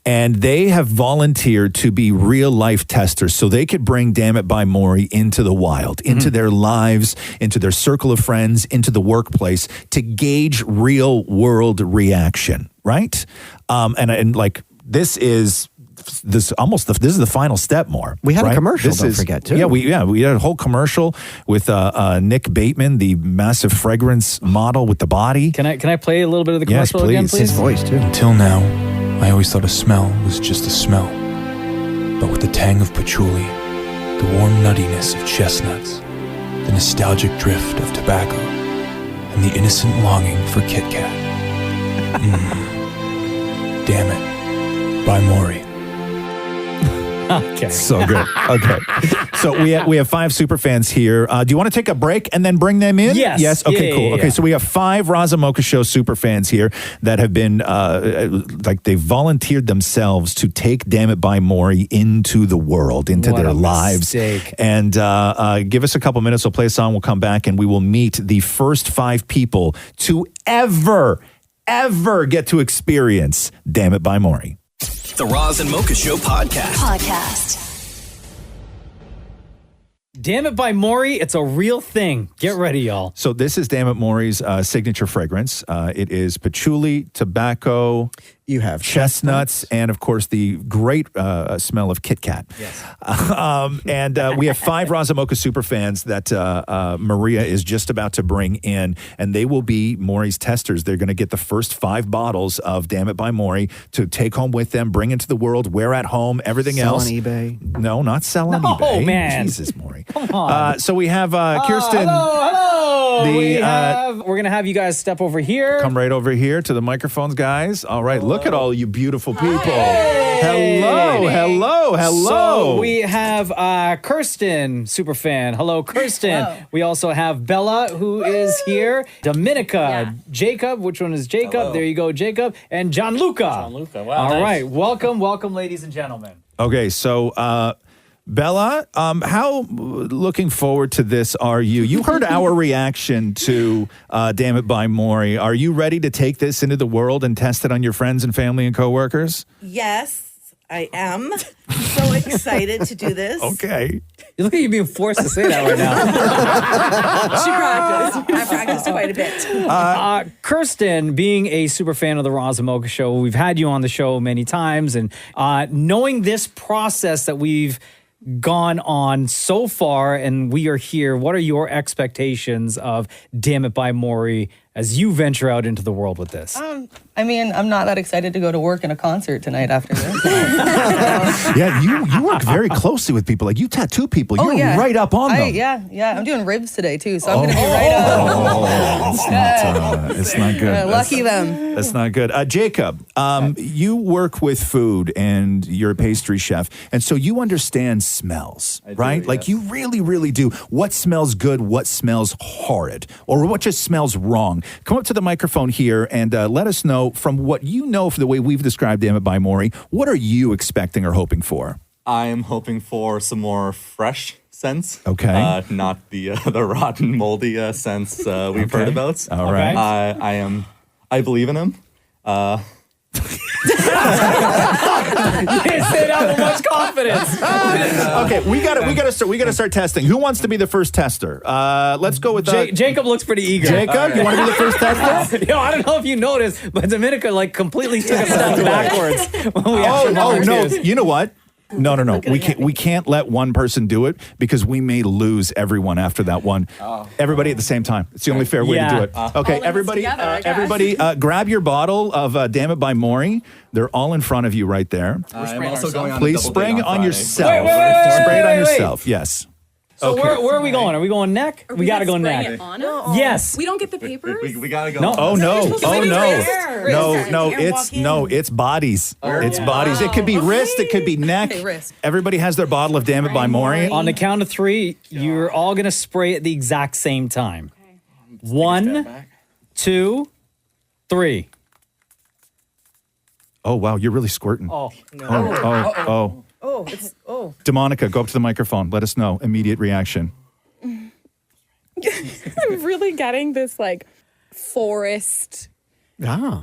and they have volunteered to be real life testers, so they could bring Damnit By Maurie into the wild, into their lives, into their circle of friends, into the workplace, to gauge real world reaction, right? And like this is the final step. More we had right? a commercial, don't forget too. Yeah, we had a whole commercial with Nick Bateman, the massive fragrance model with the body. Can I play a little bit of the commercial again, please? His voice too. Until now, I always thought a smell was just a smell, but with the tang of patchouli, the warm nuttiness of chestnuts, the nostalgic drift of tobacco, and the innocent longing for Kit Kat. Damnit By Maurie. Okay. So good. Okay. So we have 5 super fans here. Do you want to take a break and then bring them in? Yes. Yes. Okay, Yeah, cool. yeah, Okay, yeah. so we have 5 Roz and Mocha Show super fans here that have been they volunteered themselves to take Damnit By Maurie into the world, into What their a lives. mistake. And give us a couple minutes. We'll play a song. We'll come back and we will meet the first 5 people to ever get to experience Damnit By Maurie. The Roz and Mocha Show podcast. Damnit By Maurie, it's a real thing. Get ready, y'all. So this is Damnit Maurie's signature fragrance. It is patchouli, tobacco, you have chestnuts, and of course the great smell of Kit Kat. Yes. And we have 5 Roz and Mocha super fans that Maria is just about to bring in, and they will be Maurie's testers. They're going to get the first 5 bottles of Damnit By Maurie to take home with them, bring into the world, wear at home, everything Sell else. on eBay. No, not sell on eBay. Oh, man. Jesus, Maurie. Come on. So we have Kirsten. Hello. The, We're going to have you guys step over here. Come right over here to the microphones, guys. All right, look at all you beautiful people. Hey. Hello. So we have Kirsten, super fan. Hello, Kirsten. Hello. We also have Bella, who is here. Dominica, Jacob. Which one is Jacob? Hello. There you go, Jacob. And Gianluca. Wow, All nice. right, welcome, ladies and gentlemen. Okay, so Bella, how looking forward to this are you? You heard our reaction to Damnit By Maurie. Are you ready to take this into the world and test it on your friends and family and coworkers? Yes, I am so excited to do this. Okay. You look like you're being forced to say that right now. She practiced. I practiced quite a bit. Kirsten, being a super fan of the Roz Mocha Show, we've had you on the show many times, and knowing this process that we've gone on so far and we are here, what are your expectations of Damnit By Maurie as you venture out into the world with this? I mean, I'm not that excited to go to work and a concert tonight after this. Yeah, you work very closely with people. Like, you tattoo people. You're right up on them. Yeah. I'm doing ribs today, too, so I'm going to be right up. It's not good. Lucky them. That's not good. Jacob, you work with food and you're a pastry chef. And so you understand smells, right? Like, you really, really do. What smells good? What smells horrid? Or what just smells wrong? Come up to the microphone here and let us know, from what you know, for the way we've described Damnit By Maurie, what are you expecting or hoping for? I am hoping for some more fresh scents. Okay. Not the rotten, moldy scents we've heard about. All right. I believe in him. You didn't say that with much confidence. Okay, we gotta start testing. Who wants to be the first tester? Let's go with Jacob looks pretty eager. Jacob, you want to be the first tester? I don't know if you noticed, but Dominica completely took a step backwards when we asked for No. volunteers. You know what? No. We can't let one person do it because we may lose everyone after that one. Everybody at the same time. It's the only fair way to do it. Okay, everybody, grab your bottle of Damnit By Maurie. They're all in front of you right there. I'm also going on Please a double spray date it on Friday. yourself. Wait. Spray it on yourself. Yes. So where are we going? Are we going neck? We got to go neck. Yes. We don't get the papers? We gotta go. No. Oh no. Wrist. It's bodies. It's bodies. It could be wrist. It could be neck. Okay, wrist. Everybody has their bottle of Damnit By Maurie. On the count of 3, you're all going to spray at the exact same time. 1, 2, 3. Oh wow, you're really squirting. Oh. Demonica, go up to the microphone. Let us know. Immediate reaction. I'm really getting this forest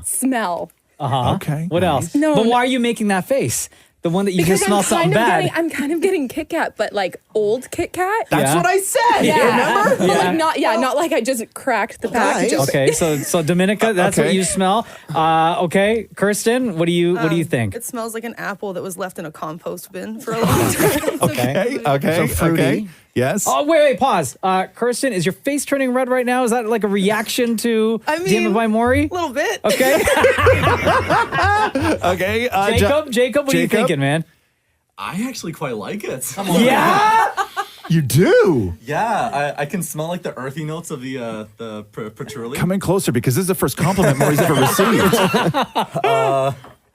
smell. Okay. What else? No, But why are you making that face? The one that you just smell something bad. I'm kind of getting Kit Kat, but old Kit Kat. That's what I said. Yeah. Remember? But not like I just cracked the package. Okay, so Dominica, that's what you smell. Okay, Kirsten, what do you think? It smells like an apple that was left in a compost bin for a long time. Okay. So fruity. Okay. Yes. Oh, wait, pause. Kirsten, is your face turning red right now? Is that like a reaction to Damnit By Maurie? A little bit. Okay. Okay. Jacob, what are you thinking, man? I actually quite like it. Yeah? You do? Yeah, I can smell the earthy notes of the patchouli. Come in closer because this is the first compliment Maurie's ever received.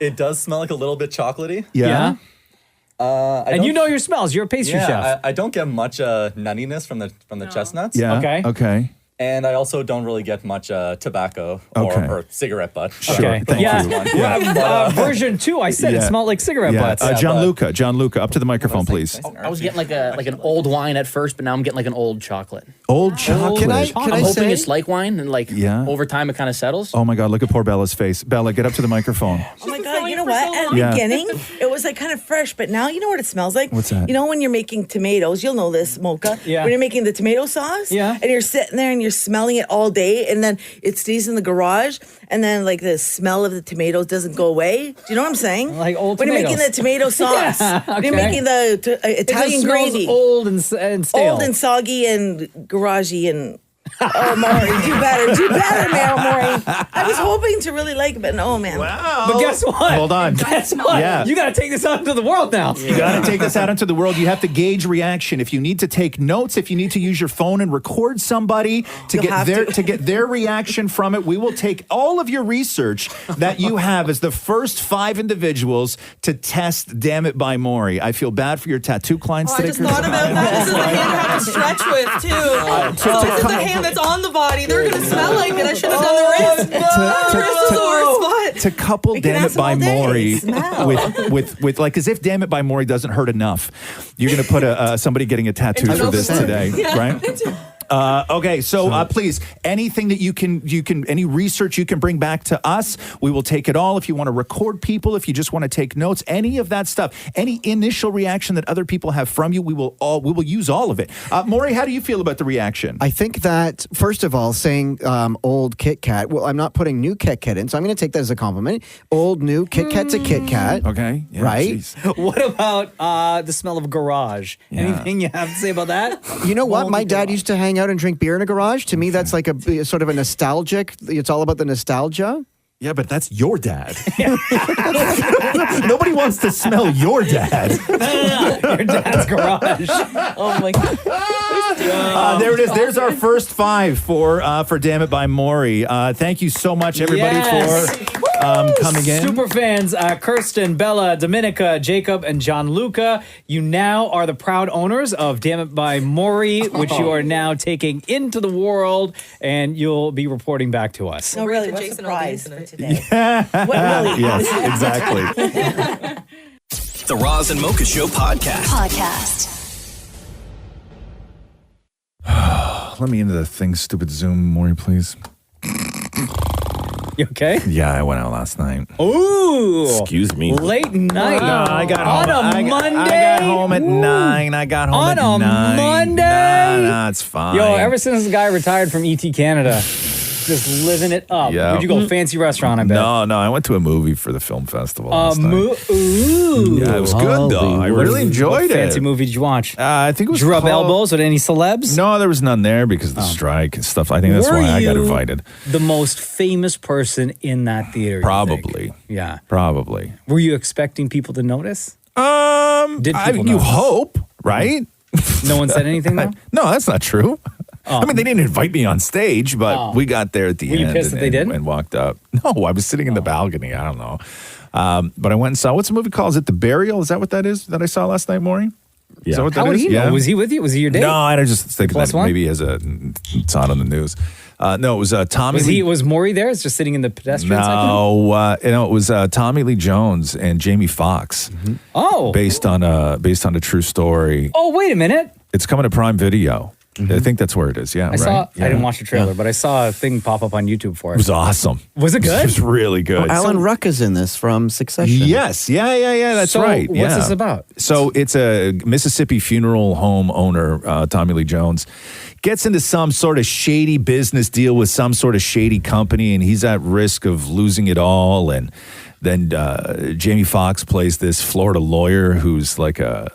It does smell a little bit chocolatey. Yeah. And you know your smells. You're a pastry chef. I don't get much nuttiness from the chestnuts. Yeah. Okay. And I also don't really get much tobacco or cigarette butt. Sure. Thank you. Version 2, I said it smelled like cigarette butts. Gianluca, up to the microphone, please. I was getting like an old wine at first, but now I'm getting an old chocolate. Old chocolate. I'm hoping it's like wine, and over time it kind of settles. Oh my God, look at poor Bella's face. Bella, get up to the microphone. Oh my God, you know what? At the beginning, it was kind of fresh, but now you know what it smells like? What's that? You know when you're making tomatoes, you'll know this, Mocha. Yeah. When you're making the tomato sauce, and you're sitting there and you're smelling it all day, and then it stays in the garage, and then the smell of the tomatoes doesn't go away. Do you know what I'm saying? Like old when tomatoes. you're making the tomato sauce, when you're making the Italian it smells gravy. old and stale. Old and soggy and garagey and... Oh, Maurie, do better, Maurie. I was hoping to really like it, but no, man. Wow. But guess what? Hold on. Guess what? Yeah. You got to take this out into the world now. You got to take this out into the world. You have to gauge reaction. If you need to take notes, if you need to use your phone and record somebody to get their reaction from it, we will take all of your research that you have as the first 5 individuals to test Damnit By Maurie. I feel bad for your tattoo clients today. I just thought about that. This is the hand I have to stretch with, too. This is the hand that's on the body. They're going to smell like it. I should have done the wrist. The wrist is the worst spot. To couple Damnit By Maurie with as if Damnit By Maurie doesn't hurt enough. You're going to put somebody getting a tattoo for this today, right? Okay, so please, anything that you can, any research you can bring back to us, we will take it all. If you want to record people, if you just want to take notes, any of that stuff, any initial reaction that other people have from you, we will use all of it. Maury, how do you feel about the reaction? I think that, first of all, saying old Kit Kat, well, I'm not putting new Kit Kat in, so I'm going to take that as a compliment. Old, new, Kit Kat's a Kit Kat. Okay. Yeah, right? Geez. What about the smell of garage? Yeah. Anything you have to say about that? You know what? My dad used to hang out and drink beer in a garage. To me, that's like a sort of a nostalgic, it's all about the nostalgia. Yeah, but that's your dad. Nobody wants to smell your dad. Your dad's garage. Oh my God. There it is. There's our first 5 for Damnit By Maurie. Thank you so much, everybody, for coming in. Super fans, Kirsten, Bella, Dominica, Jacob, and John Luca. You now are the proud owners of Damnit By Maurie, which you are now taking into the world, and you'll be reporting back to us. No, really, what's the prize for today? Yeah. What really? Yes, exactly. The Roz and Mocha Show podcast. Let me into the thing, stupid Zoom, Maury, please. You okay? Yeah, I went out last night. Ooh. Excuse me. Late night. No, I got on home. a Monday. I got home at 9. I got home at 9. On a Monday. Nah, it's fine. Yo, ever since the guy retired from ET Canada, just living it up. Yeah. Where'd you go? Fancy restaurant, I bet. No, I went to a movie for the film festival last night. Ooh. Yeah, it was good though. I really enjoyed What it. fancy movie did you watch? I think it was Did you rub called- elbows with any celebs? No, there was none there because of the strike and stuff. I think that's why I got invited. The most famous person in that theater. you Probably. think? Yeah. Probably. Were you expecting people to notice? Did people you notice? hope, right? No one said anything though? No, that's not true. I mean, they didn't invite me on stage, but we got there at the Were end. you pissed that they didn't? And walked up. No, I was sitting in the balcony. I don't know. But I went and saw, what's the movie called? Is it The Burial? Is that what that is that I saw last night, Maury? Is that what that How would is? he know? Was he with you? Was he your date? No, I just thinking Plus that one? maybe as it's on the news. No, it was Tommy Lee. Was Maury there? It's just sitting in the pedestrian section? No, it was Tommy Lee Jones and Jamie Foxx. Oh. Based on a true story. Oh, wait a minute. It's coming to Prime Video. I think that's where it is. Yeah, I saw. Yeah. I didn't watch the trailer, but I saw a thing pop up on YouTube for it. It was awesome. Was it good? It was really good. Alan Ruck is in this from Succession. Yes. Yeah. That's So, right. what's yeah. this about? So it's a Mississippi funeral home owner, Tommy Lee Jones, gets into some sort of shady business deal with some sort of shady company, and he's at risk of losing it all. And then Jamie Foxx plays this Florida lawyer who's like a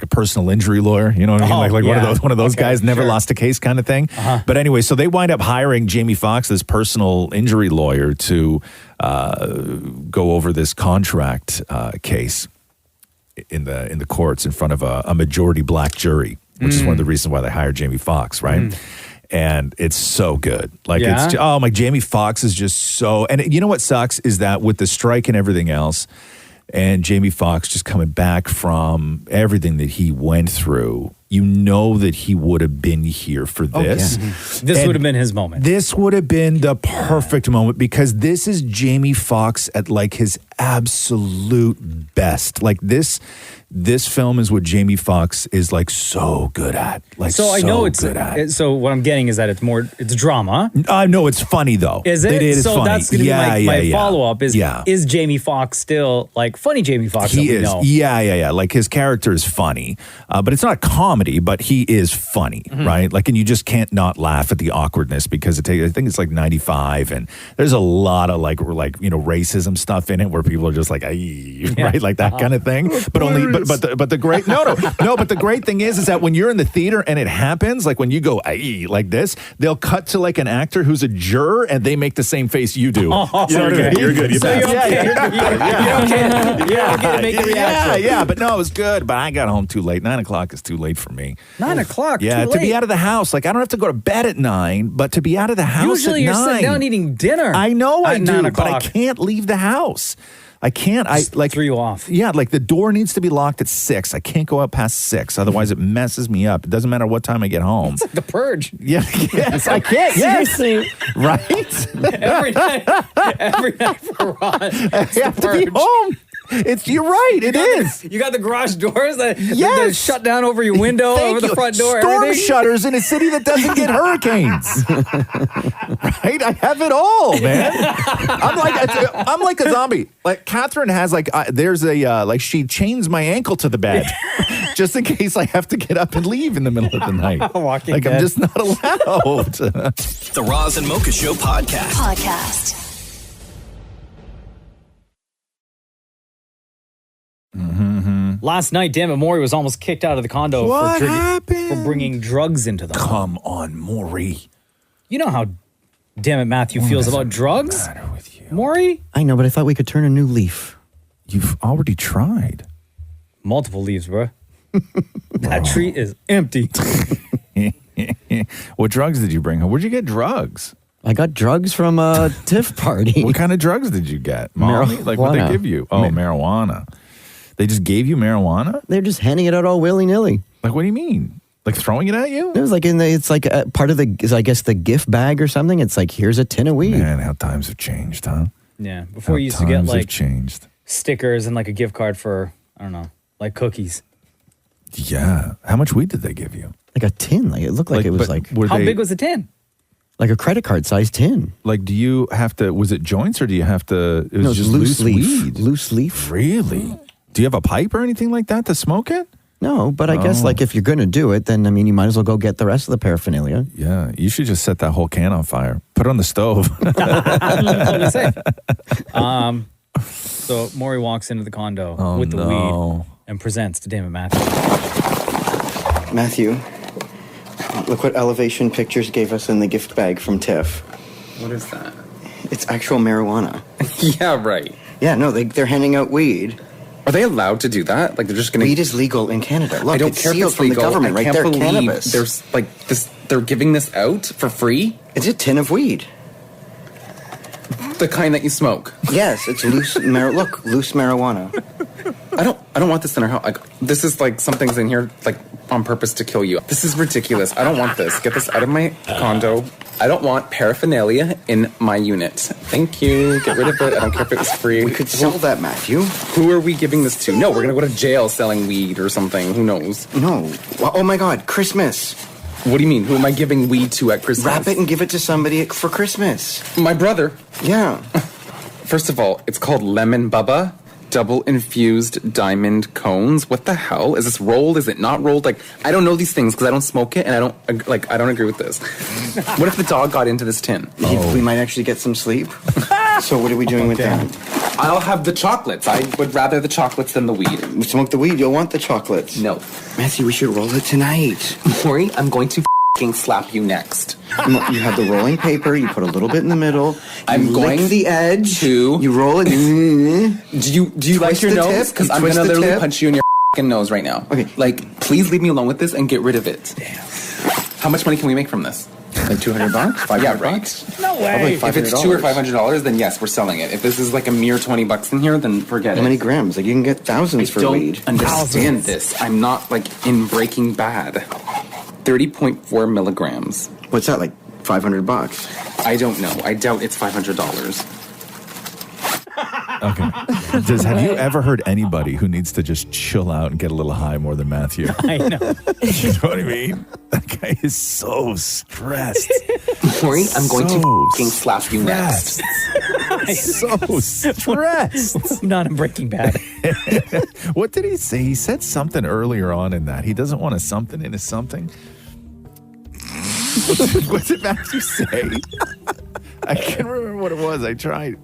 personal injury lawyer. You know what I mean? One of those guys, never lost a case kind of thing. But anyway, so they wind up hiring Jamie Foxx, this personal injury lawyer, to go over this contract case in the courts in front of a majority black jury, which is one of the reasons why they hired Jamie Foxx, right? And it's so good. Like Jamie Foxx is just so, and you know what sucks is that with the strike and everything else, and Jamie Foxx just coming back from everything that he went through, you know that he would have been here for this. This would have been his moment. This would have been the perfect moment because this is Jamie Foxx at like his absolute best. Like this film is what Jamie Foxx is like so good at. Like So I know it's good at. so what I'm getting is that it's drama. No, it's funny though. Is it? It is so funny. that's gonna be my follow up. Yeah. Is Jamie Foxx still like funny Jamie Foxx? He that we is. know? Yeah. Like his character is funny, but it's not comedy, but he is funny, right? Like, and you just can't not laugh at the awkwardness because I think it's like 95 and there's a lot of like racism stuff in it where people are just like, right? Like that kind of thing. But the great, but the great thing is that when you're in the theater and it happens, like when you go, like this, they'll cut to like an actor who's a juror and they make the same face you do. You know what I mean? You're good. So you're okay. You're okay to make the reaction. Yeah, but no, it was good. But I got home too late. 9 o'clock is too late for me. 9 o'clock. Yeah, too to be late. out of the house. Like I don't have to go to bed at 9, but to be out of the house Usually at 9. you're sitting down eating dinner. I know I at do, 9 but I o'clock. can't leave the house. I can't. Just threw you off. Yeah, like the door needs to be locked at 6. I can't go out past 6. Otherwise, it messes me up. It doesn't matter what time I get home. It's like the purge. Yeah, yes, I can't. Yes, right. every night for Ron. I have to be home. You're right. It is. You got the garage doors that Yes. shut down over your window, Thank over the you. front door. Storm everything. shutters in a city that doesn't get hurricanes. Right? I have it all, man. I'm like a zombie. Like Catherine has there's a she chains my ankle to the bed just in case I have to get up and leave in the middle of the night. Walking I'm Dead. just not allowed. The Roz and Mocha Show podcast. Last night, Damnit Maurie was almost kicked out of the condo What for happened? bringing drugs into the home. Come on, Maurie. You know how Damnit Matthew feels about drugs? Maurie? I know, but I thought we could turn a new leaf. You've already tried. Multiple leaves, bro. That tree is empty. What drugs did you bring home? Where'd you get drugs? I got drugs from a TIFF party. What kind of drugs did you get? Mommy? Like what they Marijuana. give you? Oh, marijuana. They just gave you marijuana? They're just handing it out all willy-nilly. Like, what do you mean? Like throwing it at you? It was like it's like a part of I guess the gift bag or something. It's like, here's a tin of weed. Man, how times have changed, huh? Yeah, before How you used to get times have like changed. stickers and like a gift card for, I don't know, like cookies. Yeah. How much weed did they give you? Like a tin. Like it looked like it was like How big was the tin? like a credit card sized tin. Like, do you have to, was it joints or do you have to, it was No, it's just loose loose leaf. weed? Loose leaf. Really? Do you have a pipe or anything like that to smoke it? No, but I guess Oh. like if you're going to do it, then I mean, you might as well go get the rest of the paraphernalia. Yeah, you should just set that whole can on fire. Put it on the stove. What do you say? So Maury walks into the condo with the weed and presents to Damnit Matthew. Matthew, look what Elevation Pictures gave us in the gift bag from TIFF. What is that? It's actual marijuana. Yeah, right. Yeah, no, they're handing out weed. Are they allowed to do that? Like they're just gonna. Weed is legal in Canada. Look, I don't it's care if sealed it's from legal. the government I right can't there. believe Cannabis. there's like this. They're giving this out for free. It's a tin of weed. The kind that you smoke. Yes, it's loose. Look, loose marijuana. I don't want this in our house. Like this is like something's in here like on purpose to kill you. This is ridiculous. I don't want this. Get this out of my condo. I don't want paraphernalia in my unit. Thank you. Get rid of it. I don't care if it was free. We could sell that, Matthew. Who are we giving this to? No, we're gonna go to jail selling weed or something. Who knows? No. Oh my God, Christmas. What do you mean? Who am I giving weed to at Christmas? Wrap it and give it to somebody for Christmas. My brother. Yeah. First of all, it's called Lemon Bubba. Double infused diamond cones. What the hell? Is this rolled? Is it not rolled? Like, I don't know these things because I don't smoke it and I don't agree with this. What if the dog got into this tin? We might actually get some sleep. So what are we doing with that? I'll have the chocolates. I would rather the chocolates than the weed. We smoke the weed. You'll want the chocolates. No. Matthew, we should roll it tonight. Maury, I'm going to f***ing slap you next. You have the rolling paper. You put a little bit in the middle. I'm going lick the edge. to. You roll it. Do you like Twist your the nose? tip. Because You I'm twist gonna the literally tip. punch you in your f***ing nose right now. Okay. Like, please leave me alone with this and get rid of it. Damn. How much money can we make from this? Like $200? $500? Yeah, right. No way. If it's $200 or $500, then yes, we're selling it. If this is like a mere $20 in here, then forget it. How many grams? Like you can get thousands for don't weed. understand this. I'm not like in Breaking Bad. 30.4 milligrams. What's that, like $500? I don't know. I doubt it's $500. Okay. Have you ever heard anybody who needs to just chill out and get a little high more than Matthew? I know. You know what I mean? That guy is so stressed. Maury, I'm going to So f***ing slap you next. So stressed. I'm not in Breaking Bad. What did he say? He said something earlier on in that. He doesn't want a something in his something. What did Matthew say? I can't remember what it was. I tried.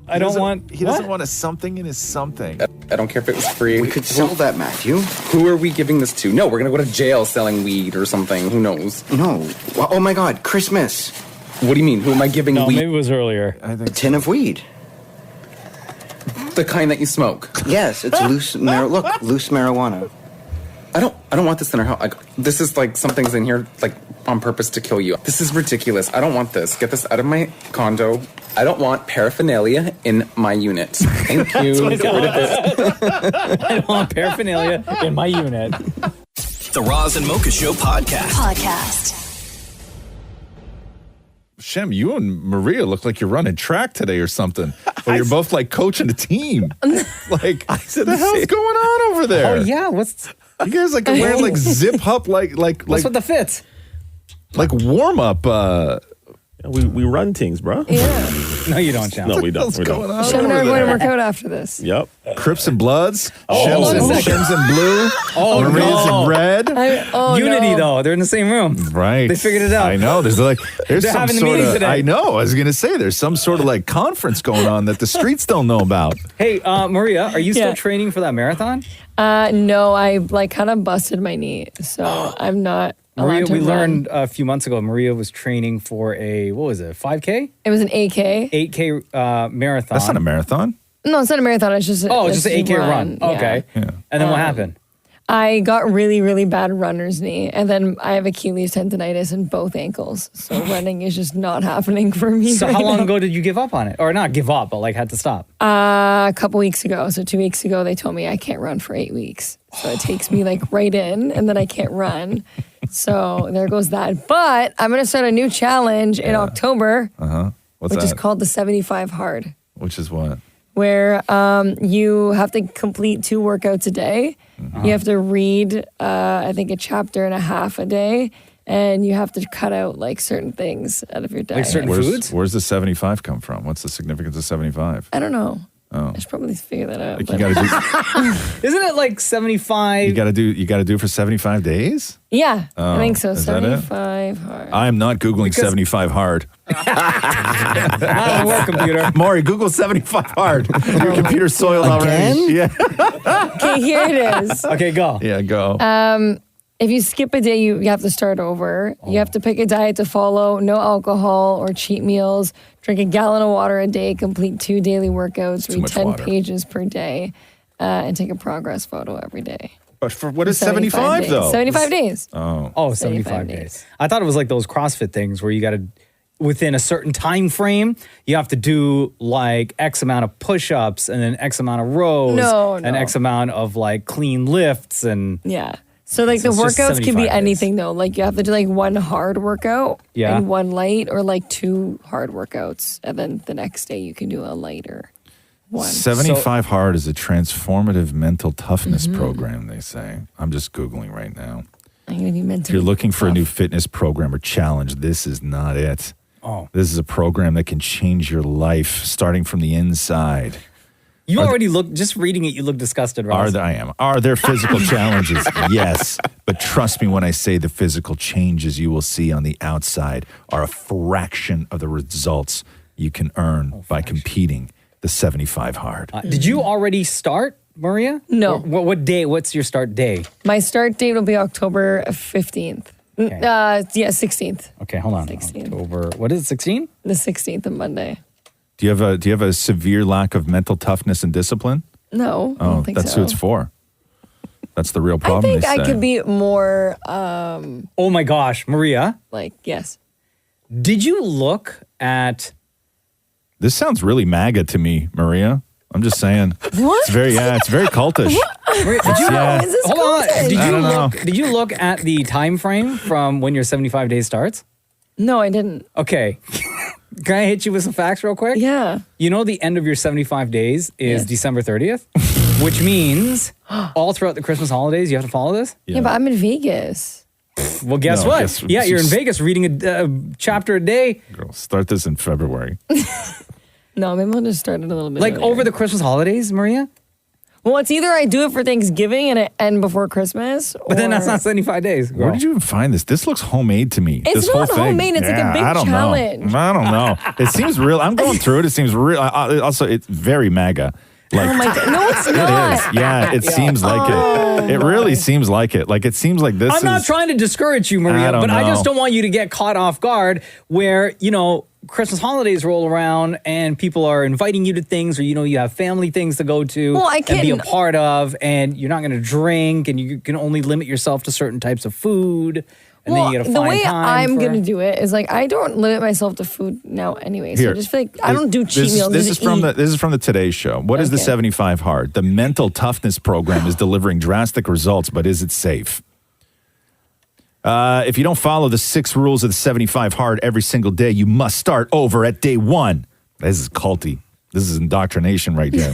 I don't want. He doesn't want a something in his something. I don't care if it was free. We could sell that, Matthew. Who are we giving this to? No, we're gonna go to jail selling weed or something. Who knows? No. Oh my God, Christmas. What do you mean? Who am I giving No, weed? maybe it was earlier. I A think tin of weed. The kind that you smoke. Yes, it's loose. Look, loose marijuana. I don't want this in our house. Like, this is like something's in here like on purpose to kill you. This is ridiculous. I don't want this. Get this out of my condo. I don't want paraphernalia in my unit. Thank you. Get rid of it. I don't want paraphernalia in my unit. The Roz and Mocha Show podcast. Shem, you and Maria look like you're running track today or something. Or you're both like coaching a team. Like, what the hell's going on over there? Oh yeah, what's you guys like wearing like zip up what's with the fits? Like warm up. We run things, bro. Yeah. No, you don't, Chad. No, we don't. We don't. Shem and I are going to work out after this. Yep. Crips and Bloods. Oh, Shems in blue. Oh, Maria's no. in red. Unity though, they're in the same room. Right. They figured it out. I know. There's They're some having the sort meeting of. today. I know. I was gonna say there's some sort of like conference going on that the streets don't know about. Hey, Maria, are you still training for that marathon? No, I like kind of busted my knee, so I'm not. Maria, allowed to we run. learned a few months ago, Maria was training for a, what was it, 5K? It was an 8K. 8K marathon. That's not a marathon. No, it's not a marathon. It's just Just an 8K run. Yeah. Okay. And then what happened? I got really, really bad runner's knee, and then I have Achilles tendonitis in both ankles. So running is just not happening for me. So right how long now. ago did you give up on it? Or not give up, but like had to stop? A couple weeks ago. So 2 weeks ago, they told me I can't run for 8 weeks. So it takes me like right in, and then I can't run. So there goes that. But I'm going to start a new challenge in October, What's which is that? called the 75 Hard, Which is what? where you have to complete 2 workouts a day. You have to read, I think, a chapter and a half a day, and you have to cut out like certain things out of your diet. Where's the 75 come from? What's the significance of 75? I don't know. Oh. I should probably figure that out. Like but- you gotta do. Isn't it like 75? You gotta do for 75 days. Yeah, I think so. Is that it? 75 hard. I'm not Googling 75 hard. Not work, computer. Maury, Google 75 hard. Your computer's soiled already. Yeah. Okay, here it is. Okay, go. Yeah, go. If you skip a day, you have to start over. You have to pick a diet to follow, no alcohol or cheat meals, drink a gallon of water a day, complete 2 daily workouts, read much 10 water. pages per day, and take a progress photo every day. But for what is 75 days. though? 75 days. Oh. 75 days. I thought it was like those CrossFit things where you got to, within a certain time frame, you have to do like X amount of push-ups and then X amount of rows No, and no. X amount of like clean lifts and Yeah. So like So the it's just workouts can 75 be days. anything though. Like you have to do like 1 hard workout Yeah. and 1 light, or like 2 hard workouts, and then the next day you can do a lighter one. 75 hard is a transformative mental toughness Mhm. program, they say. I'm just Googling right now. I'm gonna be If mentally you're looking for a new fitness program or challenge, this is not it. Oh. This is a program that can change your life starting from the inside. you already look, just reading it, you look disgusted, Ross. Are there physical challenges? Yes. But trust me when I say the physical changes you will see on the outside are a fraction of the results you can earn by competing the 75 hard. Did you already start, Maria? No. What day? What's your start day? My start date will be October 15th. 16th. Okay, hold on. 16th. October, what is it, 16? The 16th of Monday. Do you have a severe lack of mental toughness and discipline? No, I don't think that's so. who it's for. That's the real I problem. think they I say. could be more Oh my gosh, Maria. like, yes. Did you look at This sounds really MAGA to me, Maria. I'm just saying. What? It's very cultish. Maria, did you Yeah. Is this hold on? cultish? Did I you don't know. look? Did you look at the time frame from when your 75 days starts? No, I didn't. Okay. Can I hit you with some facts real quick? Yeah. You know the end of your 75 days is Yes. December 30th, which means all throughout the Christmas holidays you have to follow this? Yeah, but I'm in Vegas. Well, guess No, what? guess- yeah, you're in Vegas reading a chapter a day. Girl, start this in February. No, maybe I'll just start it a little bit Like earlier. over the Christmas holidays, Maria? Well, it's either I do it for Thanksgiving and it end before Christmas, But then that's or- not 75 days. Where girl. did you even find this? This looks homemade to me. It's this whole not thing. homemade, it's like a big I don't challenge. Know. I don't know. It seems real. I'm going through it. It seems real. Also, it's very MAGA. Like, Oh my God. No, it's it not. is. Yeah, it seems like it. It really seems like it. Like, it seems like this I'm is... not trying to discourage you, Maria, I don't but I just know. don't want you to get caught off guard where, Christmas holidays roll around and people are inviting you to things or, you have family things to go to Well, I and be a can't- part of, and you're not going to drink and you can only limit yourself to certain types of food. And Well, then you got to the find way time I'm for- going to do it is like I don't limit myself to food now anyway. So I Here. just feel like I don't do cheat meals. This just is from eat. this is from the Today Show. What is the Okay. 75 hard? The mental toughness program is delivering drastic results, but is it safe? If you don't follow the 6 rules of the 75 hard every single day, you must start over at day 1. This is culty. This is indoctrination right here.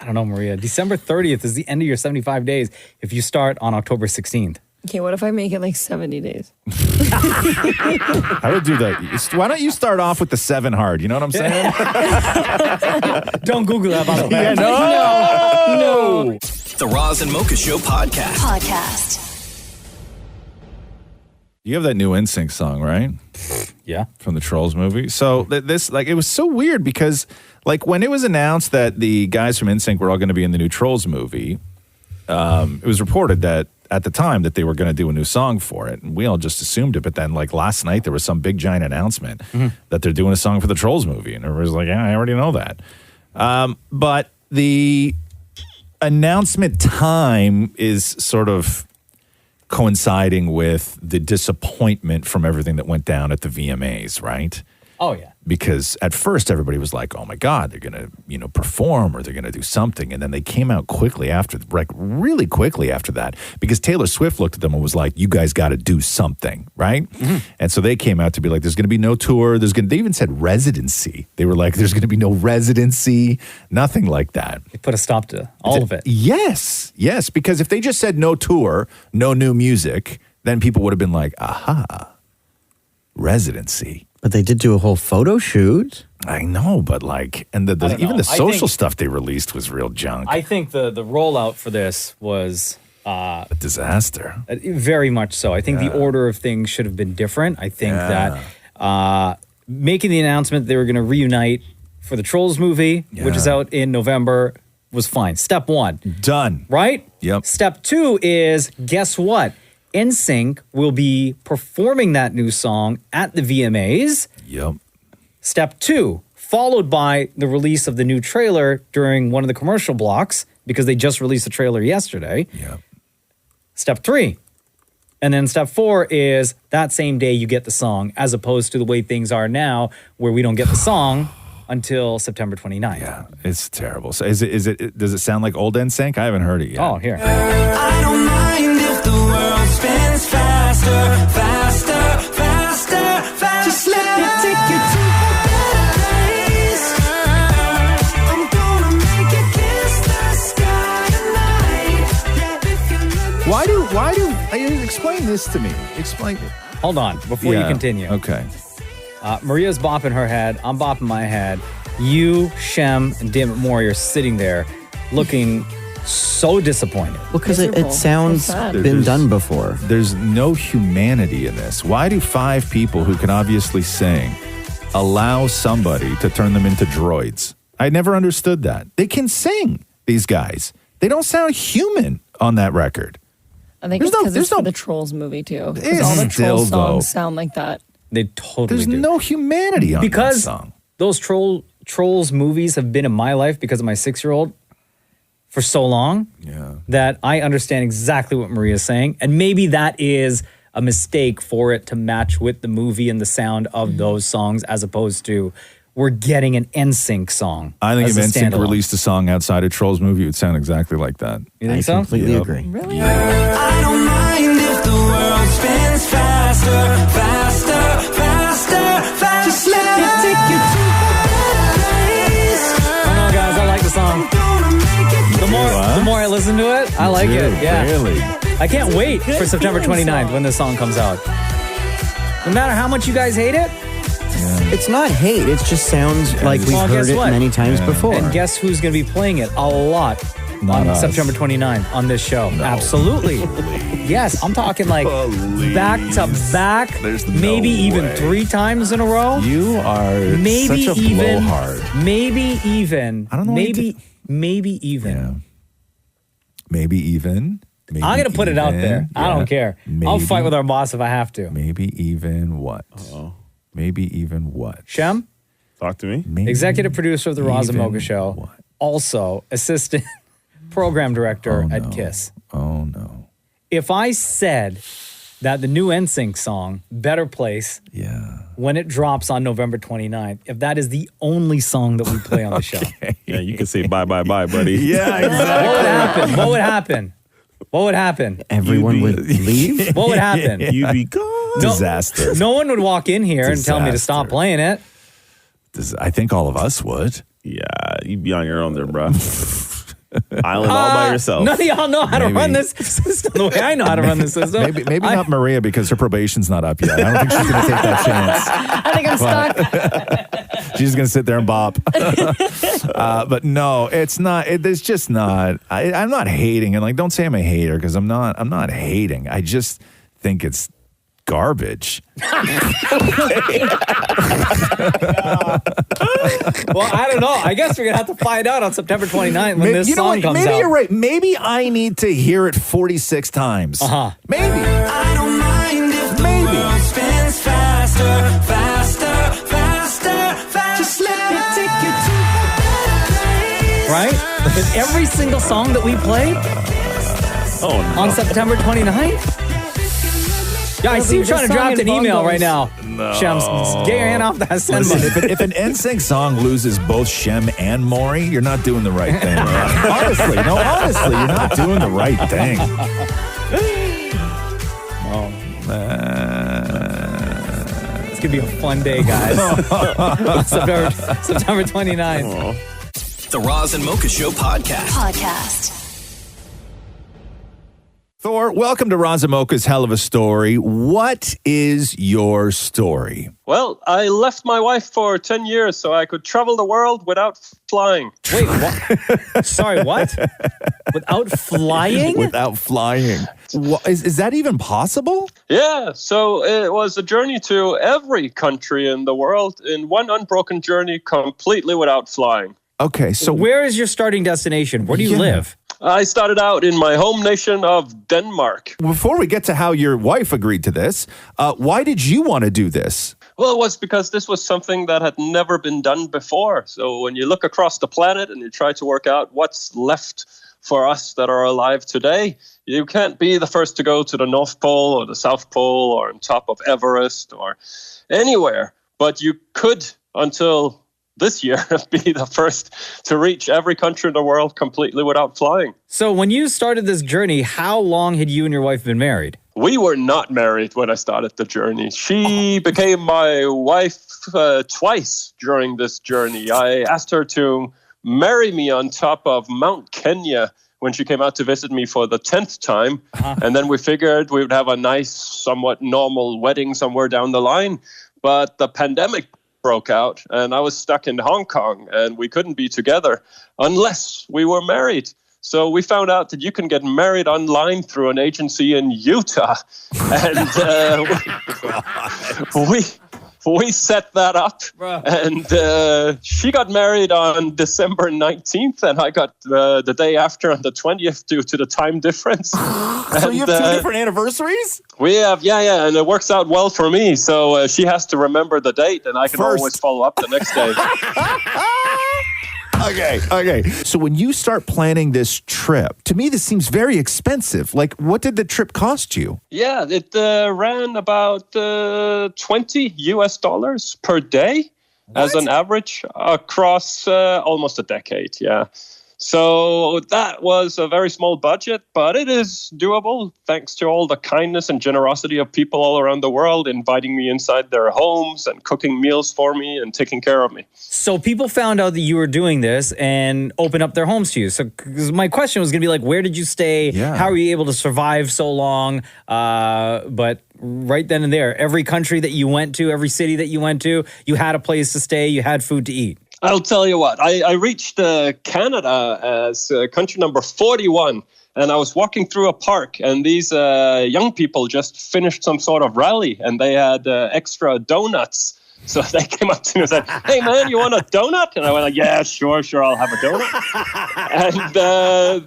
I don't know, Maria. December 30th is the end of your 75 days if you start on October 16th. Okay, what if I make it like 70 days? I would do that. Why don't you start off with the 7 hard? You know what I'm saying? Don't Google that, by the way. Yeah, No. The Roz and Mocha Show podcast. You have that new NSYNC song, right? Yeah. From the Trolls movie. So this, like, it was so weird because, like, when it was announced that the guys from NSYNC were all going to be in the new Trolls movie, it was reported that at the time that they were going to do a new song for it, and we all just assumed it. But then, like, last night there was some big giant announcement that they're doing a song for the Trolls movie, and everybody was like, "Yeah, I already know that." But the announcement time is sort of coinciding with the disappointment from everything that went down at the VMAs, right? Oh, yeah. Because at first everybody was like, oh my God, they're going to, perform or they're going to do something. And then they came out quickly after, like really quickly after that, because Taylor Swift looked at them and was like, you guys got to do something, right? And so they came out to be like, there's going to be no tour. They even said residency. They were like, there's going to be no residency, nothing like that. They put a stop to all of it. Yes, because if they just said no tour, no new music, then people would have been like, aha, residency. But they did do a whole photo shoot. I know, but like, and even the social stuff they released was real junk. I think the rollout for this was a disaster. Very much so. I think the order of things should have been different. I think that making the announcement they were going to reunite for the Trolls movie, which is out in November, was fine. Step 1. Done. Right? Yep. Step 2 is, guess what? NSYNC will be performing that new song at the VMAs. Yep. Step 2, followed by the release of the new trailer during one of the commercial blocks, because they just released the trailer yesterday. Yep. Step 3. And then step 4 is that same day you get the song, as opposed to the way things are now, where we don't get the song until September 29th. Yeah, it's terrible. So does it sound like old NSYNC? I haven't heard it yet. Oh, here. I don't mind if the world spins faster, faster, faster, faster. Just let me take you to a better place. I'm gonna make you kiss the sky tonight. Yeah, if you let me. Explain this to me. Explain it. Hold on, before you continue. Okay. Maria's bopping her head. I'm bopping my head. You, Shem, and Damnit By Maurie are sitting there looking so disappointed. Well, because it sounds been done before. There's no humanity in this. Why do 5 people who can obviously sing allow somebody to turn them into droids? I never understood that. They can sing, these guys. They don't sound human on that record. I think it's because it's for the Trolls movie, too. Because all the Trolls songs sound like that. They totally do. There's no humanity on that song. Those Trolls movies have been in my life because of my 6-year-old for so long that I understand exactly what Maria's saying. And maybe that is a mistake for it to match with the movie and the sound of those songs, as opposed to we're getting an NSYNC song. I think if NSYNC released a song outside a Trolls movie, it would sound exactly like that. You think so? I completely agree. Really? I don't mind if the world spins faster, faster, faster, faster. Just let me take you to a better place. I know, guys, I like the song. The more I listen to it, I like it. Yeah. Really? I can't wait for September 29th when this song comes out. No matter how much you guys hate it, It's not hate. It just sounds like we've heard it many times before. And guess who's going to be playing it a lot Not on us. September 29th on this show? Absolutely. Yes, I'm talking like back to back, maybe even 3 times in a row. You are maybe such a even, blowhard. Maybe even. I don't know. Maybe even. Yeah. Maybe even. Maybe I'm going to put it out there. I don't care. I'll Maybe. fight with our boss if I have to. Maybe even what? Maybe even what? Shem? Talk to me. Maybe Executive producer of the Roz and Mocha Show. what? Also assistant program director at KISS. Oh, no. If I said that the new NSYNC song, Better Place, when it drops on November 29th, if that is the only song that we play on the show. Yeah, you can say bye, bye, bye, buddy. Yeah, exactly. What would happen? What would happen? What would happen? Everyone would leave? What would happen? You'd be gone. Disaster. No one would walk in here and tell me to stop playing it. I think all of us would. Yeah, you'd be on your own there, bro. Island all by yourself. None of y'all know how to run this system the way I know how to run the system. Maybe not Maria because her probation's not up yet. I don't think she's going to take that chance. I think I'm stuck. She's going to sit there and bop. But no, it's not. It's just not. I'm not hating. And like, don't say I'm a hater because I'm not. I'm not hating. I just think it's garbage. Well, I don't know. I guess we're going to have to find out on September 29th when this song comes out. Maybe you're right. Maybe I need to hear it 46 times. Maybe. I don't mind if the world spins faster, faster, faster, faster. Just let me take you to a better place. Right? With every single song that we play on September 29th? Yeah, I see you trying to drop an email right now. No. Shems, get your hand off that send Listen, button. if an NSYNC song loses both Shem and Maury, you're not doing the right thing. Honestly, you're not doing the right thing. It's going to be a fun day, guys. September 29th. The Roz and Mocha Show podcast. Thor, welcome to Roz and Mocha's Hell of a Story. What is your story? Well, I left my wife for 10 years so I could travel the world without flying. Wait, what? Sorry, what? Without flying? Without flying. Is that even possible? Yeah, so it was a journey to every country in the world in one unbroken journey completely without flying. Okay, so where is your starting destination? Where do you live? I started out in my home nation of Denmark. Before we get to how your wife agreed to this, why did you want to do this? Well, it was because this was something that had never been done before. So when you look across the planet and you try to work out what's left for us that are alive today, you can't be the first to go to the North Pole or the South Pole or on top of Everest or anywhere. But you could, until this year, be the first to reach every country in the world completely without flying. So when you started this journey, how long had you and your wife been married? We were not married when I started the journey. She became my wife twice during this journey. I asked her to marry me on top of Mount Kenya when she came out to visit me for the 10th time. And then we figured we would have a nice, somewhat normal wedding somewhere down the line. But the pandemic broke out and I was stuck in Hong Kong and we couldn't be together unless we were married. So we found out that you can get married online through an agency in Utah. And we set that up. And she got married on December 19th and I got the day after on the 20th due to the time difference. So you have two different anniversaries? We have, yeah, and it works out well for me. So she has to remember the date and I can always follow up the next day. Okay. So when you start planning this trip, to me, this seems very expensive. Like, what did the trip cost you? Yeah, it ran about $20 per day as an average across almost a decade. Yeah. So that was a very small budget, but it is doable thanks to all the kindness and generosity of people all around the world inviting me inside their homes and cooking meals for me and taking care of me. So people found out that you were doing this and opened up their homes to you. So 'cause my question was going to be like, where did you stay? Yeah. How were you able to survive so long? But right then and there, every country that you went to, every city that you went to, you had a place to stay, you had food to eat. I'll tell you what, I reached Canada as country number 41, and I was walking through a park, and these young people just finished some sort of rally, and they had extra donuts. So they came up to me and said, "Hey, man, you want a donut?" And I went like, "Yeah, sure, I'll have a donut." And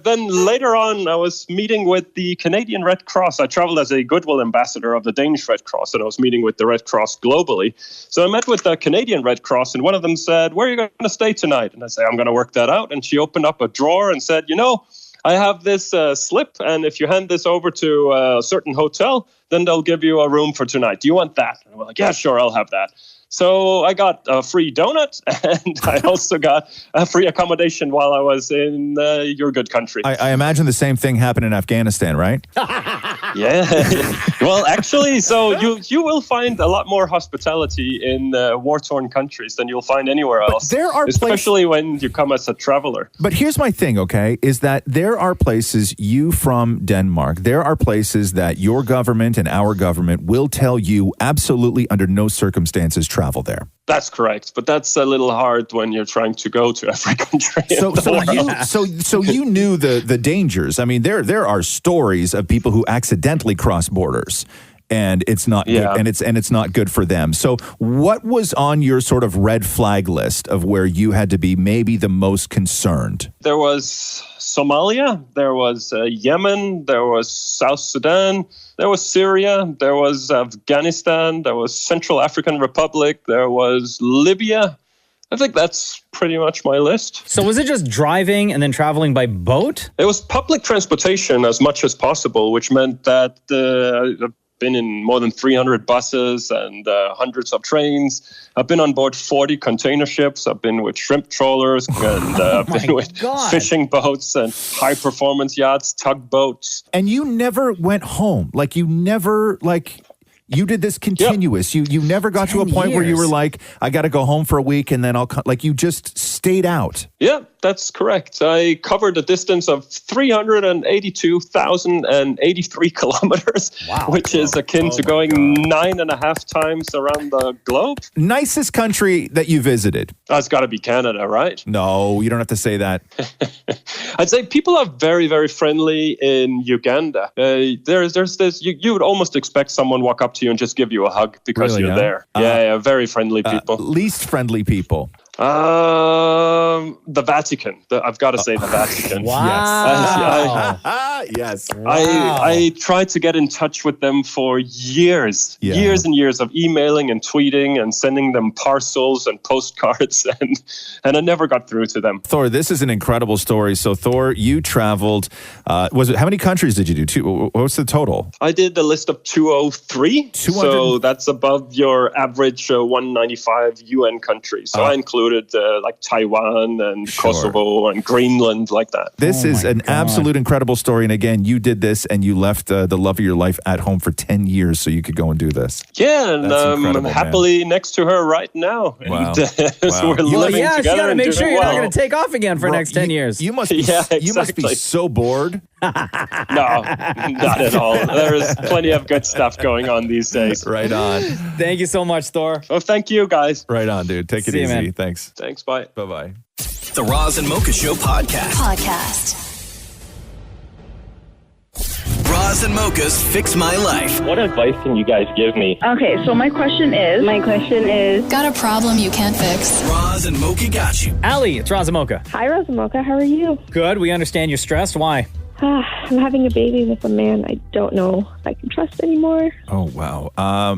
then later on, I was meeting with the Canadian Red Cross. I traveled as a Goodwill ambassador of the Danish Red Cross, and I was meeting with the Red Cross globally. So I met with the Canadian Red Cross, and one of them said, "Where are you going to stay tonight?" And I said, "I'm going to work that out." And she opened up a drawer and said, "I have this slip, and if you hand this over to a certain hotel, then they'll give you a room for tonight. Do you want that?" And I was like, "Yeah, sure, I'll have that." So I got a free donut, and I also got a free accommodation while I was in your good country. I imagine the same thing happened in Afghanistan, right? Yeah. Well, actually, so you will find a lot more hospitality in war-torn countries than you'll find anywhere else. there are especially when you come as a traveler. But here's my thing, okay, is that there are places, you from Denmark, there are places that your government and our government will tell you absolutely under no circumstances travel there. That's correct, but that's a little hard when you're trying to go to every country. So you knew the dangers. I mean, there are stories of people who accidentally cross borders, and it's not good, and it's not good for them. So what was on your sort of red flag list of where you had to be maybe the most concerned? There was Somalia, there was Yemen, there was South Sudan, there was Syria, there was Afghanistan, there was Central African Republic, there was Libya. I think that's pretty much my list. So was it just driving and then traveling by boat? It was public transportation as much as possible, which meant that I've been in more than 300 buses and hundreds of trains. I've been on board 40 container ships. I've been with shrimp trawlers and I've been with fishing boats and high-performance yachts, tugboats. And you never went home? Like, you never, you did this continuous. Yep. You never got to a point where you were like, I got to go home for a week and then I'll come. Like, you just stayed out. Yeah, that's correct. I covered a distance of 382,083 kilometers, which is akin to going 9.5 times around the globe. Nicest country that you visited? It's got to be Canada, right? No, you don't have to say that. I'd say people are very, very friendly in Uganda. There's this, you would almost expect someone walk up to you and just give you a hug because you're there. Yeah, very friendly people. Least friendly people. The Vatican. I've got to say the Vatican. Wow. Yes. I tried to get in touch with them for years and years of emailing and tweeting and sending them parcels and postcards, and I never got through to them. Thor, this is an incredible story. So, Thor, you traveled. How many countries did you do? What was the total? I did a list of 203. So that's above your average 195 UN countries. So I included like Taiwan and Kosovo and Greenland, like that. This is an absolute incredible story. And again, you did this and you left the love of your life at home for 10 years so you could go and do this. Yeah, and I'm happily next to her right now. Wow. And, so we're living you together. got to make sure you're well. not going to take off again for the next 10 years. You must be, you must be so bored. No, not at all. There's plenty of good stuff going on these days. Right on. Thank you so much, Thor. Oh, thank you, guys. Right on, dude. Take it See you, easy. man. Thanks. Thanks. Bye. Bye-bye. The Roz and Mocha Show podcast. Roz and Mocha's Fix My Life. What advice can you guys give me? Okay, so my question is, Got a problem you can't fix? Roz and Mocha got you. Allie, it's Roz Mocha. Hi, Roz Mocha. How are you? Good. We understand you're stressed. Why? I'm having a baby with a man I don't know if I can trust anymore. Oh, wow.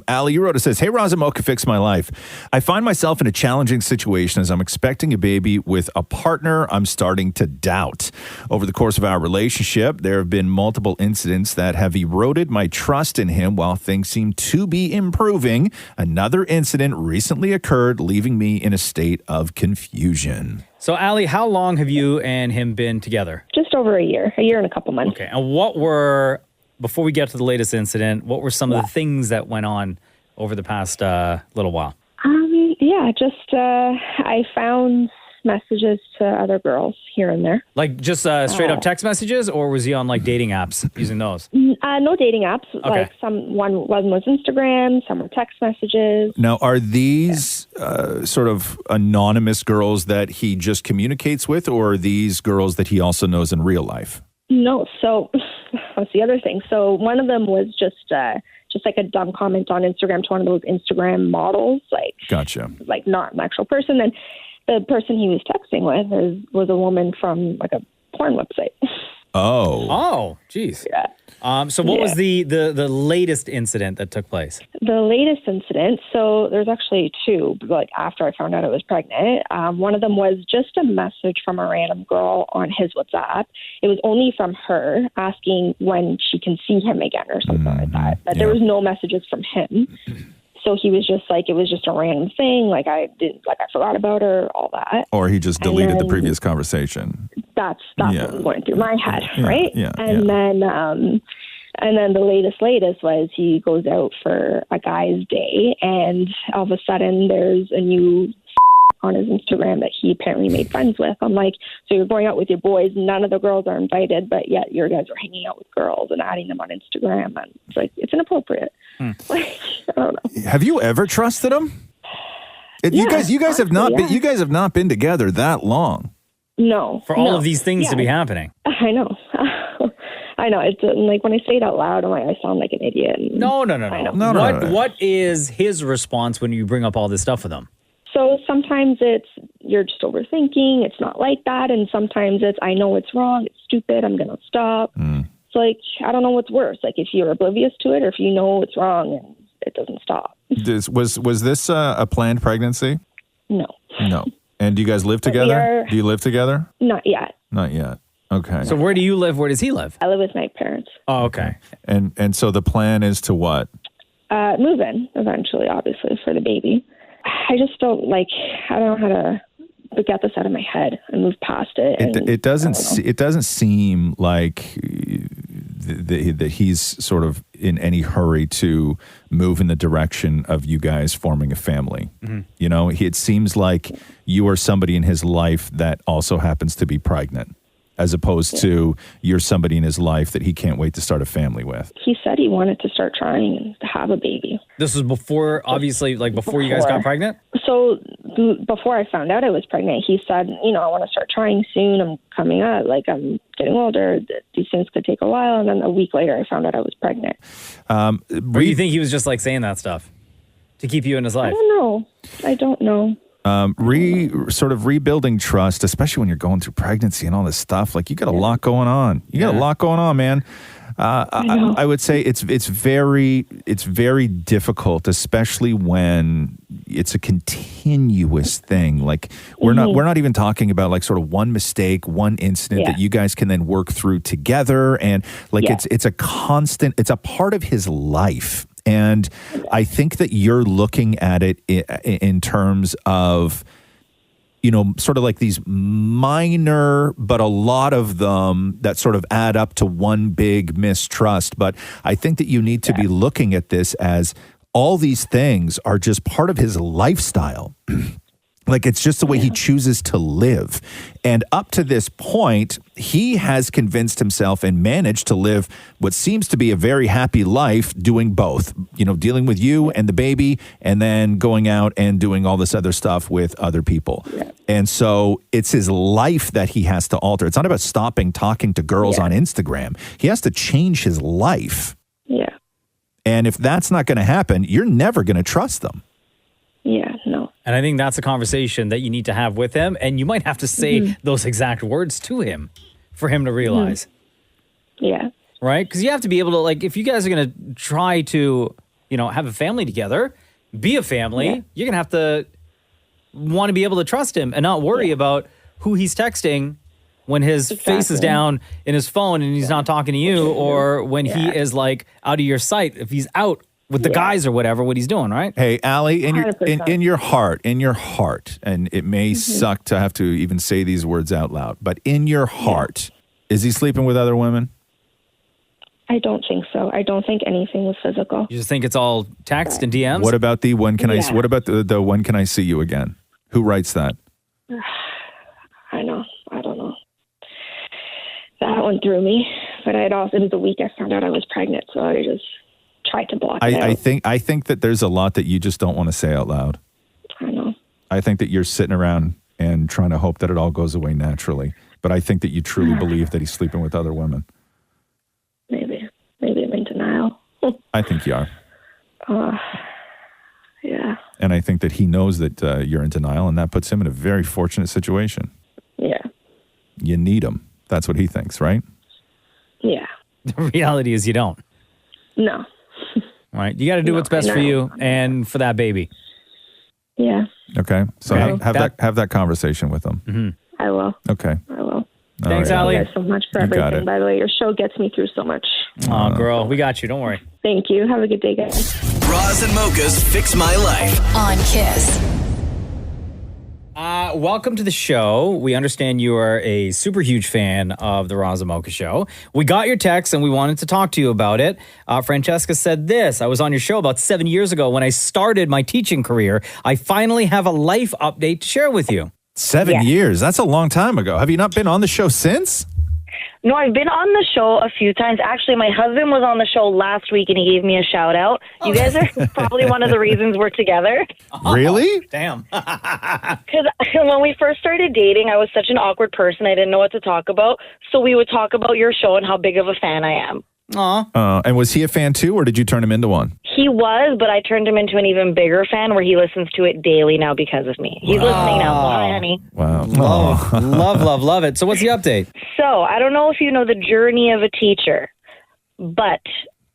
Allie, you wrote, it says, hey, Roz and Mocha, fix my life. I find myself in a challenging situation as I'm expecting a baby with a partner I'm starting to doubt. Over the course of our relationship, there have been multiple incidents that have eroded my trust in him while things seem to be improving. Another incident recently occurred, leaving me in a state of confusion. So, Allie, how long have you and him been together? Just over a year and a couple months. Okay. And what were, before we get to the latest incident, what were some of the things that went on over the past little while? I found messages to other girls here and there. Like just straight up text messages, or was he on like dating apps using those? No dating apps. Okay. Like one was Instagram, some were text messages. Now, are these sort of anonymous girls that he just communicates with, or are these girls that he also knows in real life? No, so that's the other thing. So one of them was just like a dumb comment on Instagram to one of those Instagram models, Gotcha. Like not an actual person. And the person he was texting with was a woman from like a porn website. Oh, geez. Yeah. So what was the latest incident that took place? The latest incident, so there's actually two, like after I found out I was pregnant. One of them was just a message from a random girl on his WhatsApp. It was only from her asking when she can see him again or something like that. But there was no messages from him. So he was just like, it was just a random thing. Like I forgot about her, all that. Or he just deleted the previous conversation. That's what was going through my head, right? Yeah. And then And then the latest was he goes out for a guy's day, and all of a sudden there's a new on his Instagram that he apparently made friends with. I'm like, so you're going out with your boys, none of the girls are invited, but yet your guys are hanging out with girls and adding them on Instagram. And it's like, it's inappropriate. Like, I don't know. Have you ever trusted him? You guys have not been. You guys have not been together that long. No. For all of these things to be happening. I know. I know. It's like when I say it out loud, I'm like, I sound like an idiot. No. What is his response when you bring up all this stuff with him? So sometimes it's you're just overthinking. It's not like that. And sometimes it's I know it's wrong. It's stupid. I'm going to stop. It's like, I don't know what's worse. Like if you're oblivious to it or if you know it's wrong and it doesn't stop. Was this a planned pregnancy? No. No. And do you guys live together? Do you live together? Not yet. Not yet. Okay. So where do you live? Where does he live? I live with my parents. Oh, okay. And so the plan is to what? Move in eventually, obviously, for the baby. I just don't I don't know how to get this out of my head and move past it. It doesn't seem like that he's sort of in any hurry to move in the direction of you guys forming a family. Mm-hmm. You know, it seems like you are somebody in his life that also happens to be pregnant, as opposed to you're somebody in his life that he can't wait to start a family with. He said he wanted to start trying to have a baby. This was before, obviously, before you guys got pregnant? So before I found out I was pregnant, he said, I want to start trying soon. I'm coming up. I'm getting older. These things could take a while. And then a week later, I found out I was pregnant. Or do you think he was just saying that stuff to keep you in his life? I don't know. Sort of rebuilding trust, especially when you're going through pregnancy and all this stuff. You got a lot going on. You got a lot going on, man. I would say it's very difficult, especially when it's a continuous thing. We're not even talking about sort of one mistake, one incident that you guys can then work through together, and it's a constant. It's a part of his life. And I think that you're looking at it in terms of, sort of these minor, but a lot of them that sort of add up to one big mistrust. But I think that you need to be looking at this as all these things are just part of his lifestyle. It's just the way he chooses to live. And up to this point, he has convinced himself and managed to live what seems to be a very happy life doing both, dealing with you and the baby and then going out and doing all this other stuff with other people. Yeah. And so it's his life that he has to alter. It's not about stopping talking to girls on Instagram. He has to change his life. Yeah. And if that's not going to happen, you're never going to trust them. Yeah, no. And I think that's a conversation that you need to have with him. And you might have to say those exact words to him for him to realize. Yeah. Right? Because you have to be able to, if you guys are going to try to, have a family together, be a family, you're going to have to want to be able to trust him and not worry about who he's texting when his face is down in his phone and he's not talking to you, or when he is out of your sight, if he's out with the guys or whatever, what he's doing, right? Hey, Allie, in your heart, and it may suck to have to even say these words out loud, but in your heart, is he sleeping with other women? I don't think so. I don't think anything was physical. You just think it's all text and DMs? What about the when can what about the when can I see you again? Who writes that? I know. I don't know. That went through me, but it was the week I found out I was pregnant, so I just tried to block it out. I think that there's a lot that you just don't want to say out loud. I know. I think that you're sitting around and trying to hope that it all goes away naturally. But I think that you truly believe that he's sleeping with other women. Maybe I'm in denial. I think you are. Yeah. And I think that he knows that you're in denial, and that puts him in a very fortunate situation. Yeah. You need him. That's what he thinks, right? Yeah. The reality is you don't. No. Right? You got to do what's best for you and for that baby. Yeah. Okay. So have that conversation with him. Mm-hmm. I will. Okay. I will. Thanks, Allie. Thank you guys so much for everything. By the way, your show gets me through so much. Oh, girl, we got you. Don't worry. Thank you. Have a good day, guys. Roz and Mocha's Fix My Life on Kiss. Welcome to the show. We understand you are a super huge fan of the Roz Mocha show. We got your text and we wanted to talk to you about it. Francesca said this: I was on your show about 7 years ago when I started my teaching career. I finally have a life update to share with you. 7 years. That's a long time ago. Have you not been on the show since? No, I've been on the show a few times. Actually, my husband was on the show last week and he gave me a shout out. You guys are probably one of the reasons we're together. Really? Damn. Because when we first started dating, I was such an awkward person. I didn't know what to talk about. So we would talk about your show and how big of a fan I am. Aw. And was he a fan too, or did you turn him into one? He was, but I turned him into an even bigger fan where he listens to it daily now because of me. He's listening now. So hi, honey. Wow. Love it. So what's the update? So I don't know if you know the journey of a teacher, but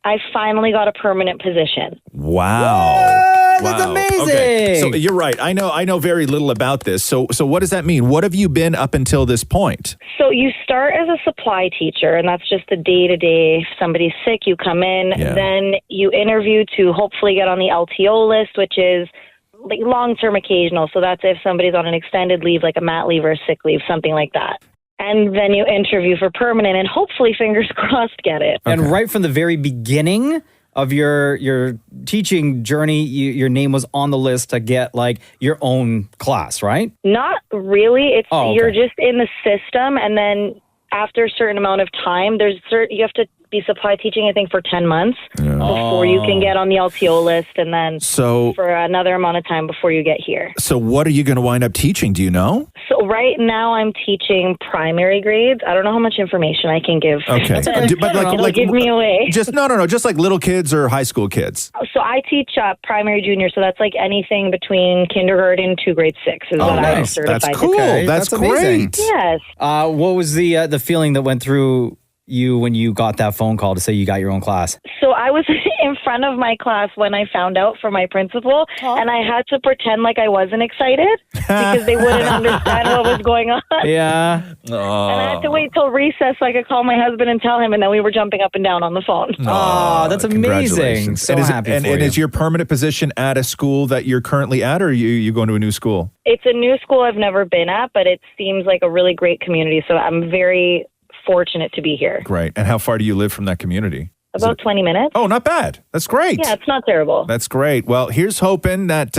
I finally got a permanent position. Wow. That's Wow. amazing. Okay. So you're right. I know very little about this. So what does that mean? What have you been up until this point? So you start as a supply teacher, and that's just the day-to-day. If somebody's sick, you come in. Yeah. Then you interview to hopefully get on the LTO list, which is like long-term occasional. So that's if somebody's on an extended leave, like a mat leave or a sick leave, something like that. And then you interview for permanent, and hopefully, fingers crossed, get it. And right from the very beginning of your teaching journey, your name was on the list to get like your own class, right? Not really. It's okay. You're just in the system, and then after a certain amount of time, you have to be supply teaching, I think, for 10 months before you can get on the LTO list, and then for another amount of time before you get here. So what are you going to wind up teaching? Do you know? So right now I'm teaching primary grades. I don't know how much information I can give. Okay. But it'll give me away. Just no, just like little kids or high school kids. So I teach primary junior, so that's like anything between kindergarten to grade 6 is what I'm certified That's cool. to do. That's amazing. great. Yes. What was the feeling that went through you when you got that phone call to say you got your own class? So I was in front of my class when I found out from my principal, and I had to pretend like I wasn't excited because they wouldn't understand what was going on. Yeah. And I had to wait till recess so I could call my husband and tell him, and then we were jumping up and down on the phone. Oh, that's amazing. Congratulations. So happy for and you. is your permanent position at a school that you're currently at, or are you going to a new school? It's a new school I've never been at, but it seems like a really great community, so I'm very fortunate to be here. Great. And how far do you live from that community? About 20 minutes. Oh, not bad. That's great. Yeah, it's not terrible. That's great. Well, here's hoping that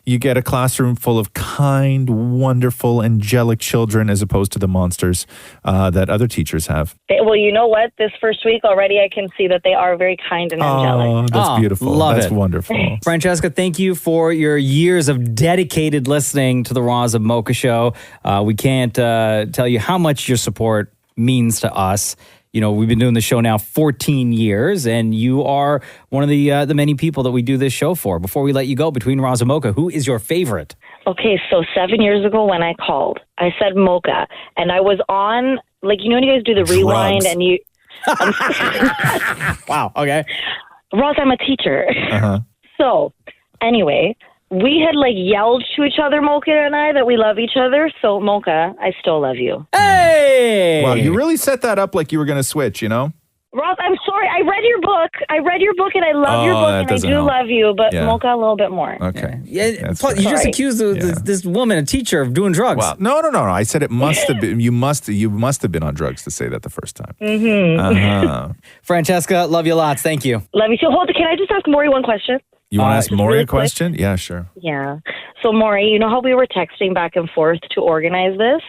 you get a classroom full of kind, wonderful, angelic children as opposed to the monsters that other teachers have. Well, you know what? This first week already I can see that they are very kind and angelic. Oh, that's beautiful. Love That's it. wonderful. Francesca, thank you for your years of dedicated listening to the Roz Mocha show. We can't tell you how much your support means to us. You know, we've been doing the show now 14 years, and you are one of the many people that we do this show for. Before we let you go, between Roz and Mocha, who is your favorite? Okay, so 7 years ago when I called, I said Mocha, and I was on, like, you know when you guys do the rewind and you... Wow, okay. Roz, I'm a teacher. Uh-huh. So, anyway, we had like yelled to each other, Mocha and I, that we love each other. So, Mocha, I still love you. Hey! Wow, you really set that up like you were going to switch, you know? Roz, I'm sorry. I read your book and I love your book and I doesn't do help. love you, but Yeah. Mocha a little bit more. Okay. Yeah, plus, you just accused this woman, a teacher, of doing drugs. Wow. No. I said it must have been. You must have been on drugs to say that the first time. Mm-hmm. Uh-huh. Francesca, love you lots. Thank you. Love you too. Hold on. Can I just ask Maury one question? You want to ask just Maury really a question? Yeah, sure. Yeah. So, Maury, you know how we were texting back and forth to organize this?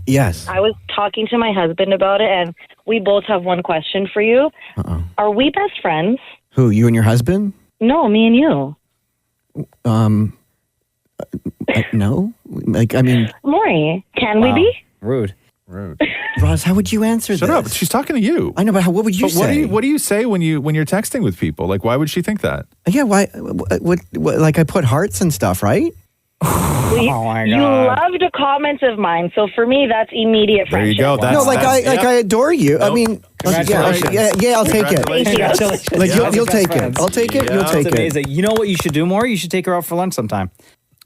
Yes. I was talking to my husband about it, and we both have one question for you. Are we best friends? Who, you and your husband? No, me and you. No. Like, I mean, Maury, can we be? Rude. Roz, how would you answer Shut this? up. She's talking to you. I know, but what would you But say? what do you say when you're texting with people? Like, why would she think that? Yeah, why? What? Like, I put hearts and stuff, right? Oh my God. You loved a comment of mine, so for me, that's immediate There you friendship. go. No, I adore you. I mean, Congratulations. yeah, I'll take it. Congratulations. Like, Yeah. you'll take Friends. it. I'll take it. You'll take That's it. amazing. You know what you should do more? You should take her out for lunch sometime.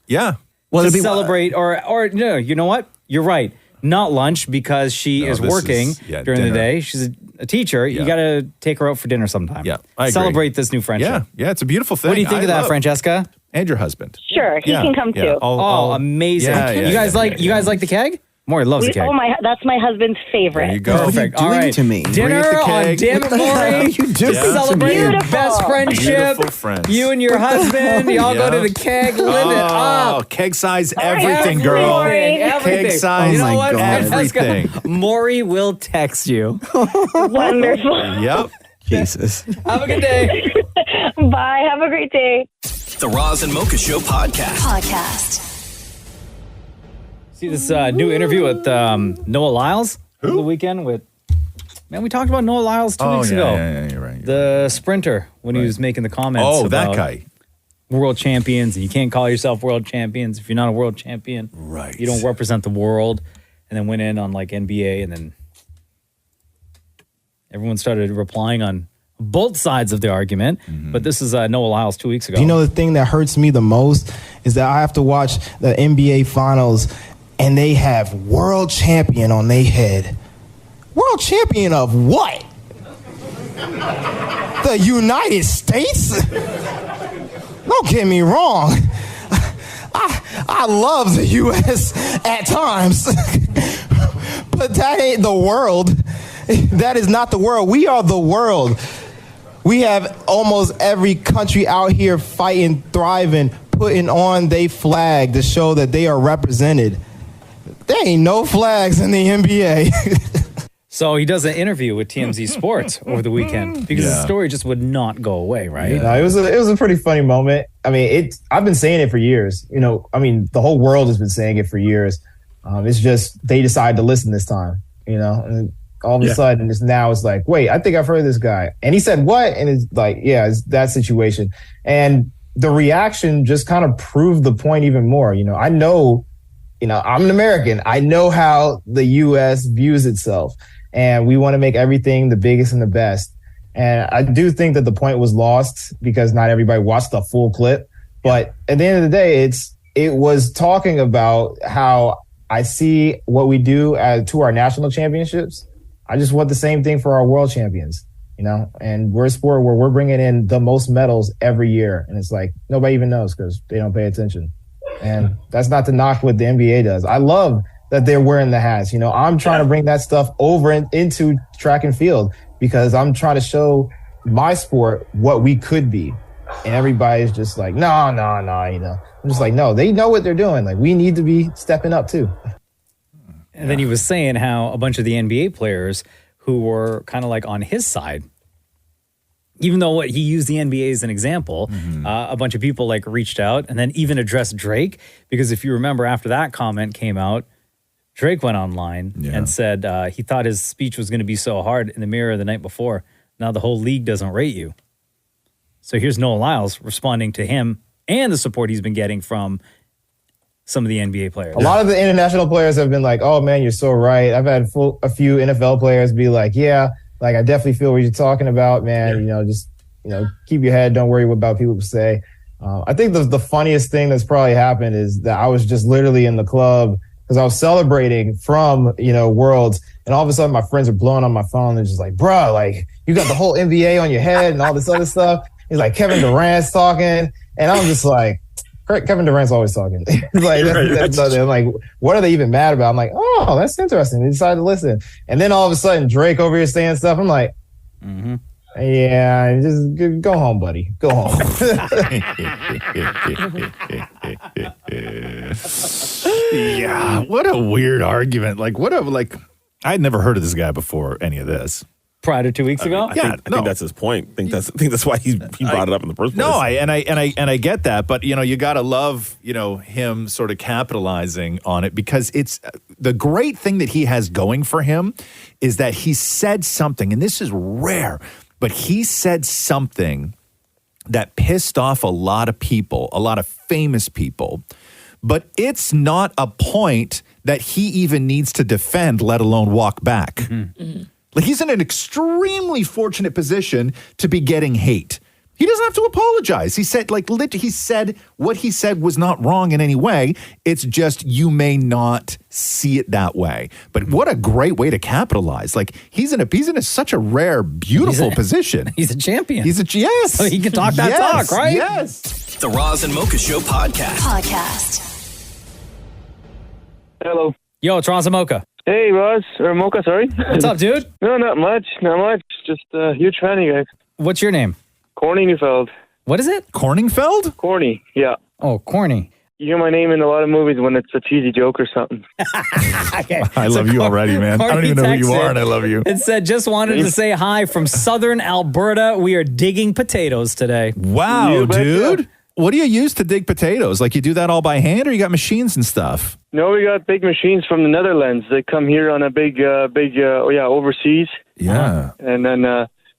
Yeah. Well, to it'll be- celebrate, or no, you know what? You're right. Not lunch because she is this working is- yeah, during the dinner. day. She's a teacher. You got to take her out for dinner sometime. Yeah, I agree. Celebrate this new friendship. Yeah, it's a beautiful thing. What do you think I of that, love- Francesca? And your husband. Sure, he can come too. Amazing. You guys like the keg? Maury loves the keg. That's my husband's favorite. There you go. Perfect. All right. to me? Dinner on Damnit Maurie. You do Celebrate your best friendship. Beautiful friends. You and your husband. Y'all go to the keg. Live it up. Keg size everything, girl. Everything. Keg size You know what? everything. Maury will text you. Wonderful. Yep. Jesus. Have a good day. Bye. Have a great day. The Roz and Mocha Show podcast. See this new interview with Noah Lyles over the weekend with. Man, we talked about Noah Lyles 2 weeks ago. Yeah, you're right. The sprinter when he was making the comments. Oh, that about guy. World champions, and you can't call yourself world champions if you're not a world champion. Right. You don't represent the world. And then went in on like NBA, and then everyone started replying on both sides of the argument. But this is Noah Lyles 2 weeks ago. You know, the thing that hurts me the most is that I have to watch the NBA finals and they have world champion on their head. World champion of what? The United States? Don't get me wrong. I love the U.S. at times, but that ain't the world. That is not the world. We are the world. We have almost every country out here fighting, thriving, putting on their flag to show that they are represented. There ain't no flags in the NBA. So he does an interview with TMZ Sports over the weekend because the story just would not go away, right? No, it was a pretty funny moment. I mean, I've been saying it for years. You know, I mean, the whole world has been saying it for years. It's just they decided to listen this time. You know, and all of a sudden, it's like, wait, I think I've heard this guy, and he said what? And it's like, yeah, it's that situation. And the reaction just kind of proved the point even more. You know, I'm an American. I know how the U.S. views itself. And we want to make everything the biggest and the best. And I do think that the point was lost because not everybody watched the full clip. But at the end of the day, it was talking about how I see what we do to our national championships. I just want the same thing for our world champions, you know, and we're a sport where we're bringing in the most medals every year. And it's like nobody even knows because they don't pay attention. And that's not to knock what the NBA does. I love that they're wearing the hats. You know, I'm trying to bring that stuff over into track and field because I'm trying to show my sport what we could be. And everybody's just like, no, you know. I'm just like, no, they know what they're doing. Like, we need to be stepping up too. And then he was saying how a bunch of the NBA players who were kind of like on his side, even though he used the NBA as an example, a bunch of people like reached out and then even addressed Drake. Because if you remember, after that comment came out, Drake went online and said he thought his speech was going to be so hard in the mirror the night before. Now the whole league doesn't rate you. So here's Noah Lyles responding to him and the support he's been getting from some of the NBA players. A lot of the international players have been like, oh, man, you're so right. I've had a few NFL players be like, yeah, like I definitely feel what you're talking about, man. You know, just, you know, keep your head. Don't worry about people say. I think the funniest thing that's probably happened is that I was just literally in the club because I was celebrating from, you know, Worlds. And all of a sudden my friends are blowing on my phone. They're just like, bro, like you got the whole NBA on your head and all this other stuff. He's like, Kevin Durant's talking. And I'm just like, Kevin Durant's always talking. Like, I'm like, what are they even mad about? I'm like, oh, that's interesting. They decided to listen. And then all of a sudden Drake over here saying stuff. I'm like, yeah, just go home, buddy. Go home. Yeah, what a weird argument. I had never heard of this guy before any of this. Prior to 2 weeks ago? I think that's his point. I think that's why he brought it up in the first place. No, I get that, but you know, you gotta love, you know, him sort of capitalizing on it because it's the great thing that he has going for him is that he said something, and this is rare, but he said something that pissed off a lot of people, a lot of famous people, but it's not a point that he even needs to defend, let alone walk back. Like he's in an extremely fortunate position to be getting hate He doesn't have to apologize. He said, he said what he said was not wrong in any way. It's just you may not see it that way. But what a great way to capitalize. Like he's in such a rare, beautiful position. He's a champion. Yes. So he can talk that talk, right? Yes. The Roz and Mocha Show podcast. Hello. Yo, it's Roz Mocha. Hey, Roz, or Mocha, sorry. What's up, dude? No, not much. Just a huge fan of you guys. What's your name? Corny Neufeld. What is it? Corningfeld? Corny, yeah. Oh, corny. You hear my name in a lot of movies when it's a cheesy joke or something. I love you already, man. I don't even know who you are, and I love you. It said, just wanted to say hi from southern Alberta. We are digging potatoes today. Wow, dude. What do you use to dig potatoes? Like you do that all by hand or you got machines and stuff? No, we got big machines from the Netherlands. They come here on a big, overseas. Yeah. And then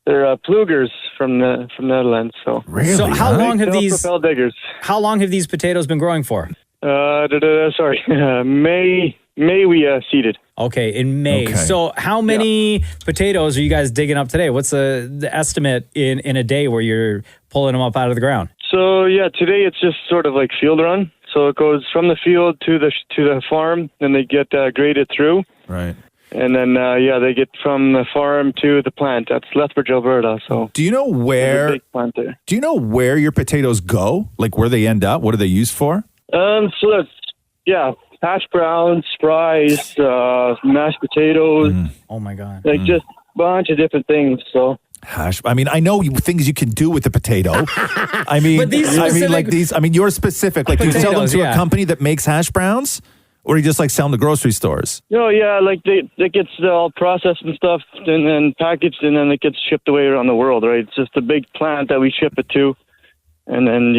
they're plugers from the Netherlands. So really? So how long have these propelled diggers? How long have these potatoes been growing for? Sorry, May we seeded. Okay, in May. Okay. So how many potatoes are you guys digging up today? What's the estimate in a day where you're pulling them up out of the ground? So today it's just sort of like field run. So it goes from the field to the farm, then they get graded through. Right. And then they get from the farm to the plant. That's Lethbridge, Alberta. So do you know where? There's a big plant there. Do you know where your potatoes go? Like where they end up? What are they used for? So that's hash browns, fries, mashed potatoes. Oh my God! Like just a bunch of different things. So. I mean, I know things you can do with the potato. I mean, But these you're specific. Like, do you sell them to a company that makes hash browns, or do you just like sell them to grocery stores? No, like it gets all processed and stuff, and then packaged, and then it gets shipped away around the world. Right? It's just a big plant that we ship it to, and then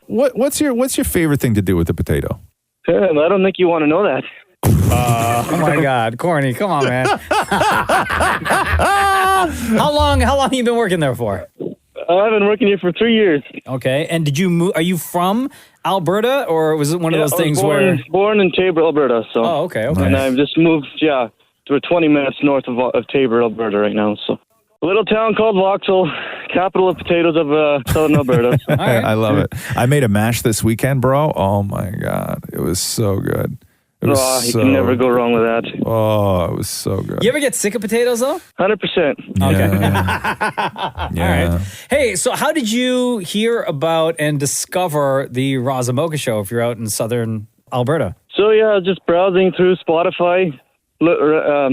What's your favorite thing to do with the potato? I don't think you want to know that. Oh my God, Corny, come on, man. How long have you been working there for? I've been working here for 3 years. Okay, and did you move? Are you from Alberta, or was it one of those things born in Tabor, Alberta? So. Oh, okay. And I've just moved, to 20 minutes north of Tabor, Alberta, right now. So, a little town called Vauxhall, capital of potatoes of southern Alberta. So. I love it. I made a mash this weekend, bro. Oh my God, it was so good. It was you can never go wrong with that. Oh, it was so good. You ever get sick of potatoes, though? 100%. Okay. All right. Hey, so how did you hear about and discover the Roz and Mocha Show if you're out in southern Alberta? So, just browsing through Spotify,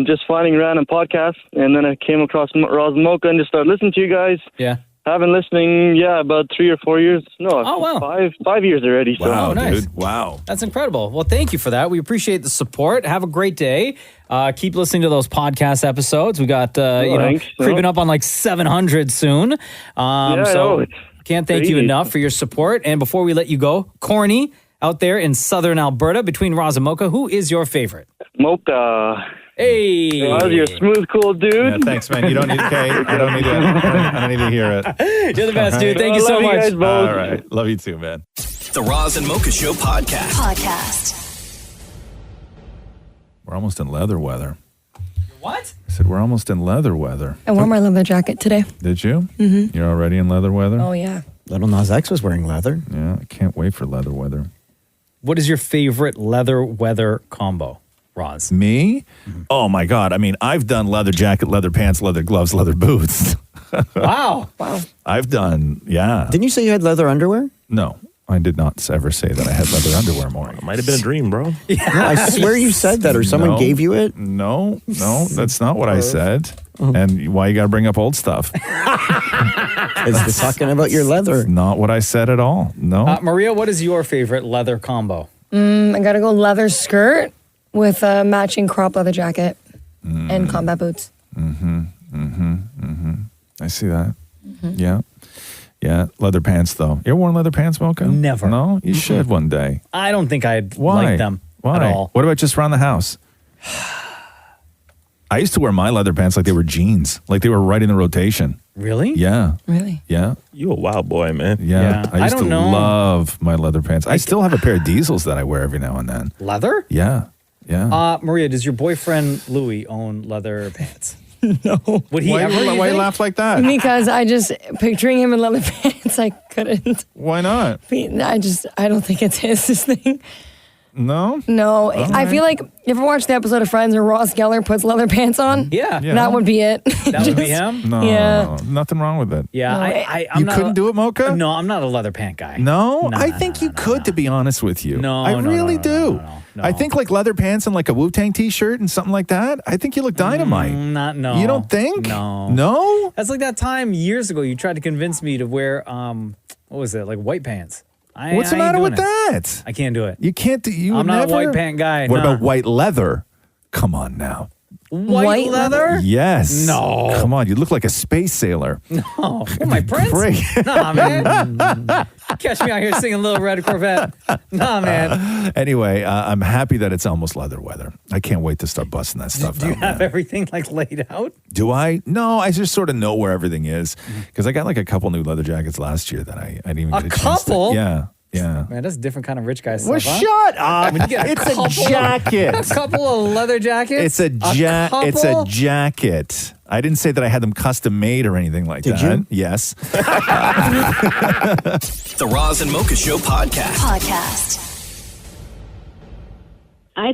just finding random podcasts, and then I came across Roz and Mocha and just started listening to you guys. Yeah. I've been listening, about 3 or 4 years. No, Oh, wow. 5 years already. So. Wow, nice. Dude. Wow. That's incredible. Well, thank you for that. We appreciate the support. Have a great day. Keep listening to those podcast episodes. We got, thanks. creeping up on like 700 soon. So can't thank you crazy. enough for your support. And before we let you go, Corny out there in southern Alberta between Roz and Mocha, who is your favorite? Mocha. Hey. Roz, you're a smooth, cool dude. Yeah, thanks, man. You don't need I don't need to hear it. You're the best, dude. Thank you I so love you much. guys both. All right. Love you too, man. The Roz and Mocha Show podcast. We're almost in leather weather. What? I said we're almost in leather weather. I wore my leather jacket today. Did you? Mhm. You're already in leather weather? Oh, yeah. Little Nas X was wearing leather. Yeah, I can't wait for leather weather. What is your favorite leather weather combo, Roz? Me? Oh my God. I mean, I've done leather jacket, leather pants, leather gloves, leather boots. Wow. I've done, yeah. Didn't you say you had leather underwear? No, I did not ever say that I had leather underwear, Maury. Might have been a dream, bro. No, I swear you said that, or someone No. gave you it. No, that's not what I said. And why you got to bring up old stuff? It's talking about your leather. Not what I said at all. No. Maria, what is your favorite leather combo? I gotta go leather skirt with a matching crop leather jacket and combat boots. I see that. Yeah. Leather pants, though. You ever worn leather pants, Mocha? Never. No? You should one day. I don't think I'd Why? like them Why? at all. What about just around the house? I used to wear my leather pants like they were jeans, like they were right in the rotation. Really? Yeah. Really? Yeah. You a wild boy, man. Yeah. I used don't to know. love my leather pants. I still have a pair of diesels that I wear every now and then. Leather? Yeah. Yeah. Maria, does your boyfriend Louis own leather pants? No. Would he Why, ever? why you laugh like that? Because I just picturing him in leather pants, I couldn't. Why not? I don't think it's his thing. No? No, All I right. feel like if you watch the episode of Friends where Ross Geller puts leather pants on, Yeah. that would be it. That would be him? No, Yeah. nothing wrong with it. Yeah, No, I'm You not couldn't do it, Mocha? No, I'm not a leather pant guy. No, I think you could, to be honest with you. No, I no, really do. I think like leather pants and like a Wu-Tang t-shirt and something like that. I think you look dynamite. No. You don't think? No. No? That's like that time years ago you tried to convince me to wear, what was it, like white pants. What's the I ain't matter doing with it. that? I can't do it. You can't do. You I'm would not a never? white pant guy. What no. about white leather? Come on now. White leather? Yes. No. Come on, you look like a space sailor. No. What am I, Prince? Great. Nah, man. Catch me out here singing Little Red Corvette. Nah, man. Anyway, I'm happy that it's almost leather weather. I can't wait to start busting that stuff Do you out. have everything like laid out? Do I? No, I just sort of know where everything is because I got like a couple new leather jackets last year that I didn't even get a chance to- couple? Yeah. Yeah. Man, that's a different kind of rich guy stuff. Well, huh? shut up. When you get It's a couple jacket. A couple of leather jackets. It's a It's a couple? jacket. I didn't say that I had them custom made or anything like Did that. you? Yes. The Roz and Mocha Show podcast.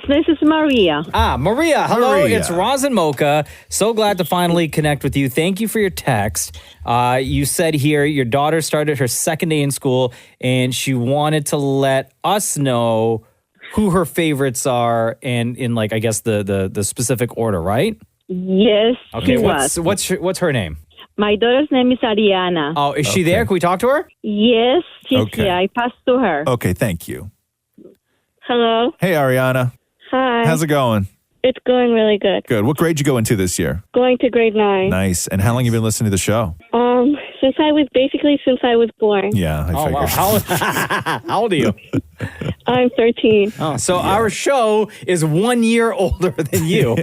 This is Maria. Maria. Hello, Maria. it's Roz and Mocha. So glad to finally connect with you. Thank you for your text. You said here your daughter started her second day in school and she wanted to let us know who her favorites are and in like, I guess, the specific order, right? Yes, Okay, she was. what's her name? My daughter's name is Ariana. Oh, is she there? Can we talk to her? Yes, she's Okay. here. I passed to her. Okay, thank you. Hello. Hey, Ariana. Hi. How's it going? It's going really good. Good. What grade you go into this year? Going to grade 9. Nice. And how long you been listening to the show? Since I was born. Yeah, I figured. Wow. How old are you? I'm 13. Oh, so our show is 1 year older than you.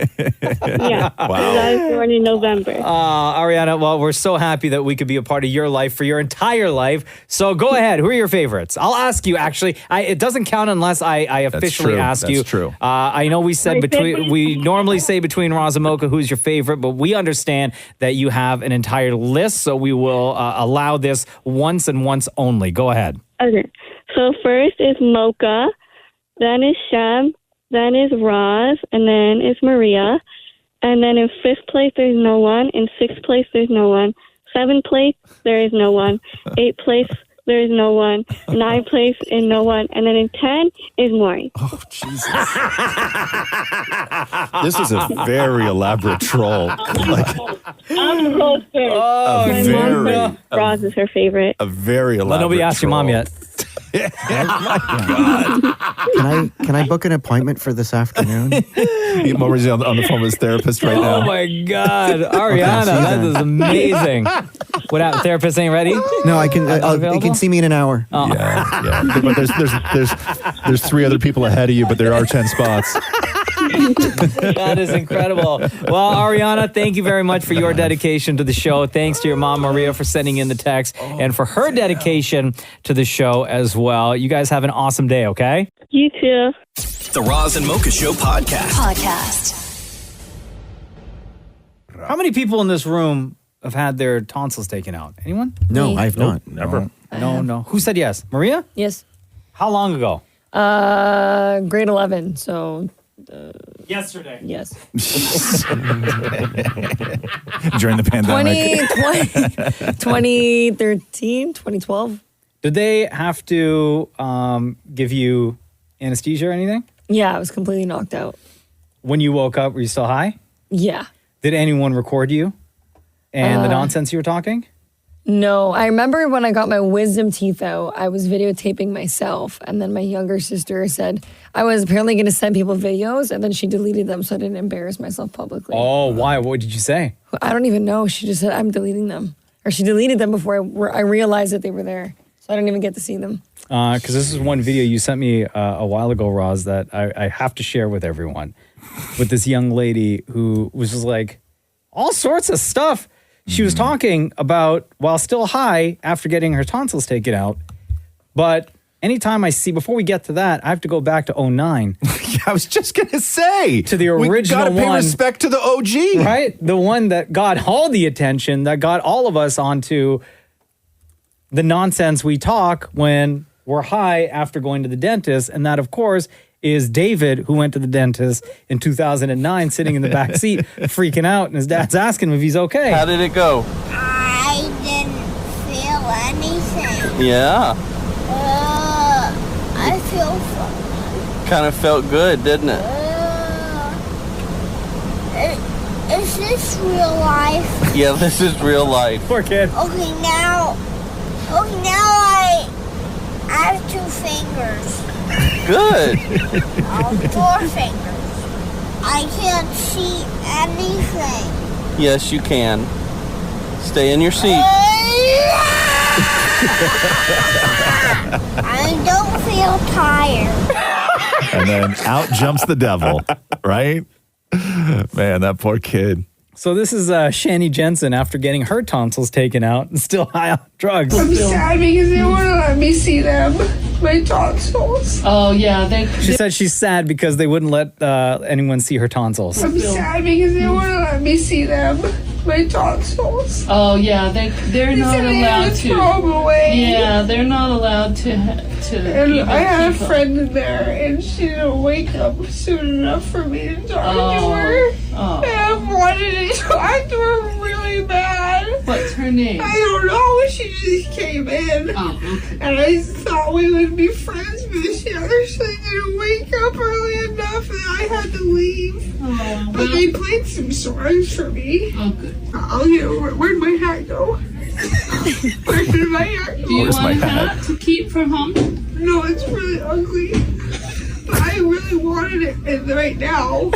Yeah. I was born in November. Ariana, well, we're so happy that we could be a part of your life for your entire life. So go ahead. Who are your favorites? I'll ask you, actually. It doesn't count unless I officially true. ask That's you. true. I know we said My favorite- we normally say between Roz and Mocha who's your favorite, but we understand that you have an entire list, so we will allow this once and once only. Go ahead. Okay. So first is Mocha, then is Shem, then is Roz, and then is Maria. And then in 5th place, there's no one. In 6th place, there's no one. 7th place, there is no one. 8th place, there is no one. 9th place is no one. And then in 10 is Maury. Oh, Jesus. This is a very elaborate troll. Like, I'm close first. Oh, My very- mom said Roz is her favorite. a very elaborate Well, nobody asked your mom troll. yet. Can I book an appointment for this afternoon? Maury's on the phone with his therapist right now. Oh my God, Ariana, see that then. is amazing. What happened? Therapist ain't ready? No, I can. you available? can see me in an hour. Yeah. But there's 3 other people ahead of you, but there are 10 spots. That is incredible. Well, Ariana, thank you very much for your dedication to the show. Thanks to your mom, Maria, for sending in the text and for her dedication to the show as well. You guys have an awesome day, okay? You too. The Roz and Mocha Show podcast. How many people in this room have had their tonsils taken out? Anyone? No, Me. I've not. Never. No. Who said yes? Maria? Yes. How long ago? Grade 11. So Yesterday. yes. During the pandemic. 2013, 2012. Did they have to give you anesthesia or anything? Yeah, I was completely knocked out. When you woke up, were you still high? Yeah. Did anyone record you and the nonsense you were talking? No, I remember when I got my wisdom teeth out, I was videotaping myself. And then my younger sister said I was apparently going to send people videos, and then she deleted them so I didn't embarrass myself publicly. Oh, why? What did you say? I don't even know. She just said, I'm deleting them. Or she deleted them before I realized that they were there. So I didn't even get to see them. Because this is one video you sent me a while ago, Roz, that I have to share with everyone. With this young lady who was just like all sorts of stuff. She was talking about while still high after getting her tonsils taken out. But anytime I see, before we get to that, I have to go back to 09. I was just going to say. To the original We gotta pay one. respect to the OG. Right? The one that got all the attention, that got all of us onto the nonsense we talk when we're high after going to the dentist. And that, of course, is David, who went to the dentist in 2009, sitting in the back seat, freaking out. And his dad's asking him if he's okay. How did it go? I didn't feel anything. Yeah, I feel fine. kind of felt good, didn't it? Is this real life? Yeah, this is real life. Poor kid. Okay, now I have 2 fingers. Good. 4 fingers. I can't see anything. Yes, you can. Stay in your seat. I don't feel tired. And then out jumps the devil, right? Man, that poor kid. So this is Shani Jensen after getting her tonsils taken out and still high on drugs. I'm sad because they wouldn't let me see them. My tonsils. Oh, yeah. She said she's sad because they wouldn't let anyone see her tonsils. I'm sad because they wouldn't let me see them. My tonsils. Oh, yeah. They're not allowed to. Throw them away. Yeah, they're not allowed to. And I had a friend in there, and she didn't wake up soon enough for me to talk to her. Oh. And I wanted to talk to her really bad. What's her name? I don't know. She just came in. Oh, okay. And I thought we would be friends, but she actually didn't wake up early enough, and I had to leave. Oh, but they played some songs for me. Oh, good. Where'd my hat go? Where did my hat go? Do you want a hat to keep from home? No, it's really ugly. But I really wanted it right now.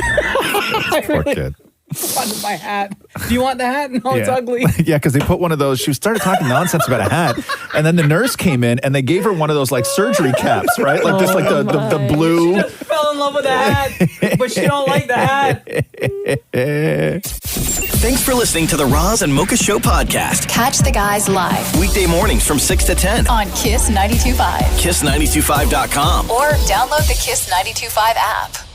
Poor kid. Wanted my hat. Do you want the hat? No, it's ugly. Yeah, because they put one of those. She started talking nonsense about a hat, and then the nurse came in and they gave her one of those like surgery caps, right? Like just like the blue. She fell in love with the hat, but she don't like the hat. Thanks for listening to the Roz and Mocha Show podcast. Catch the guys live Weekday mornings from 6 to 10 on Kiss 92.5. KISS925.com. Or download the Kiss 92.5 app.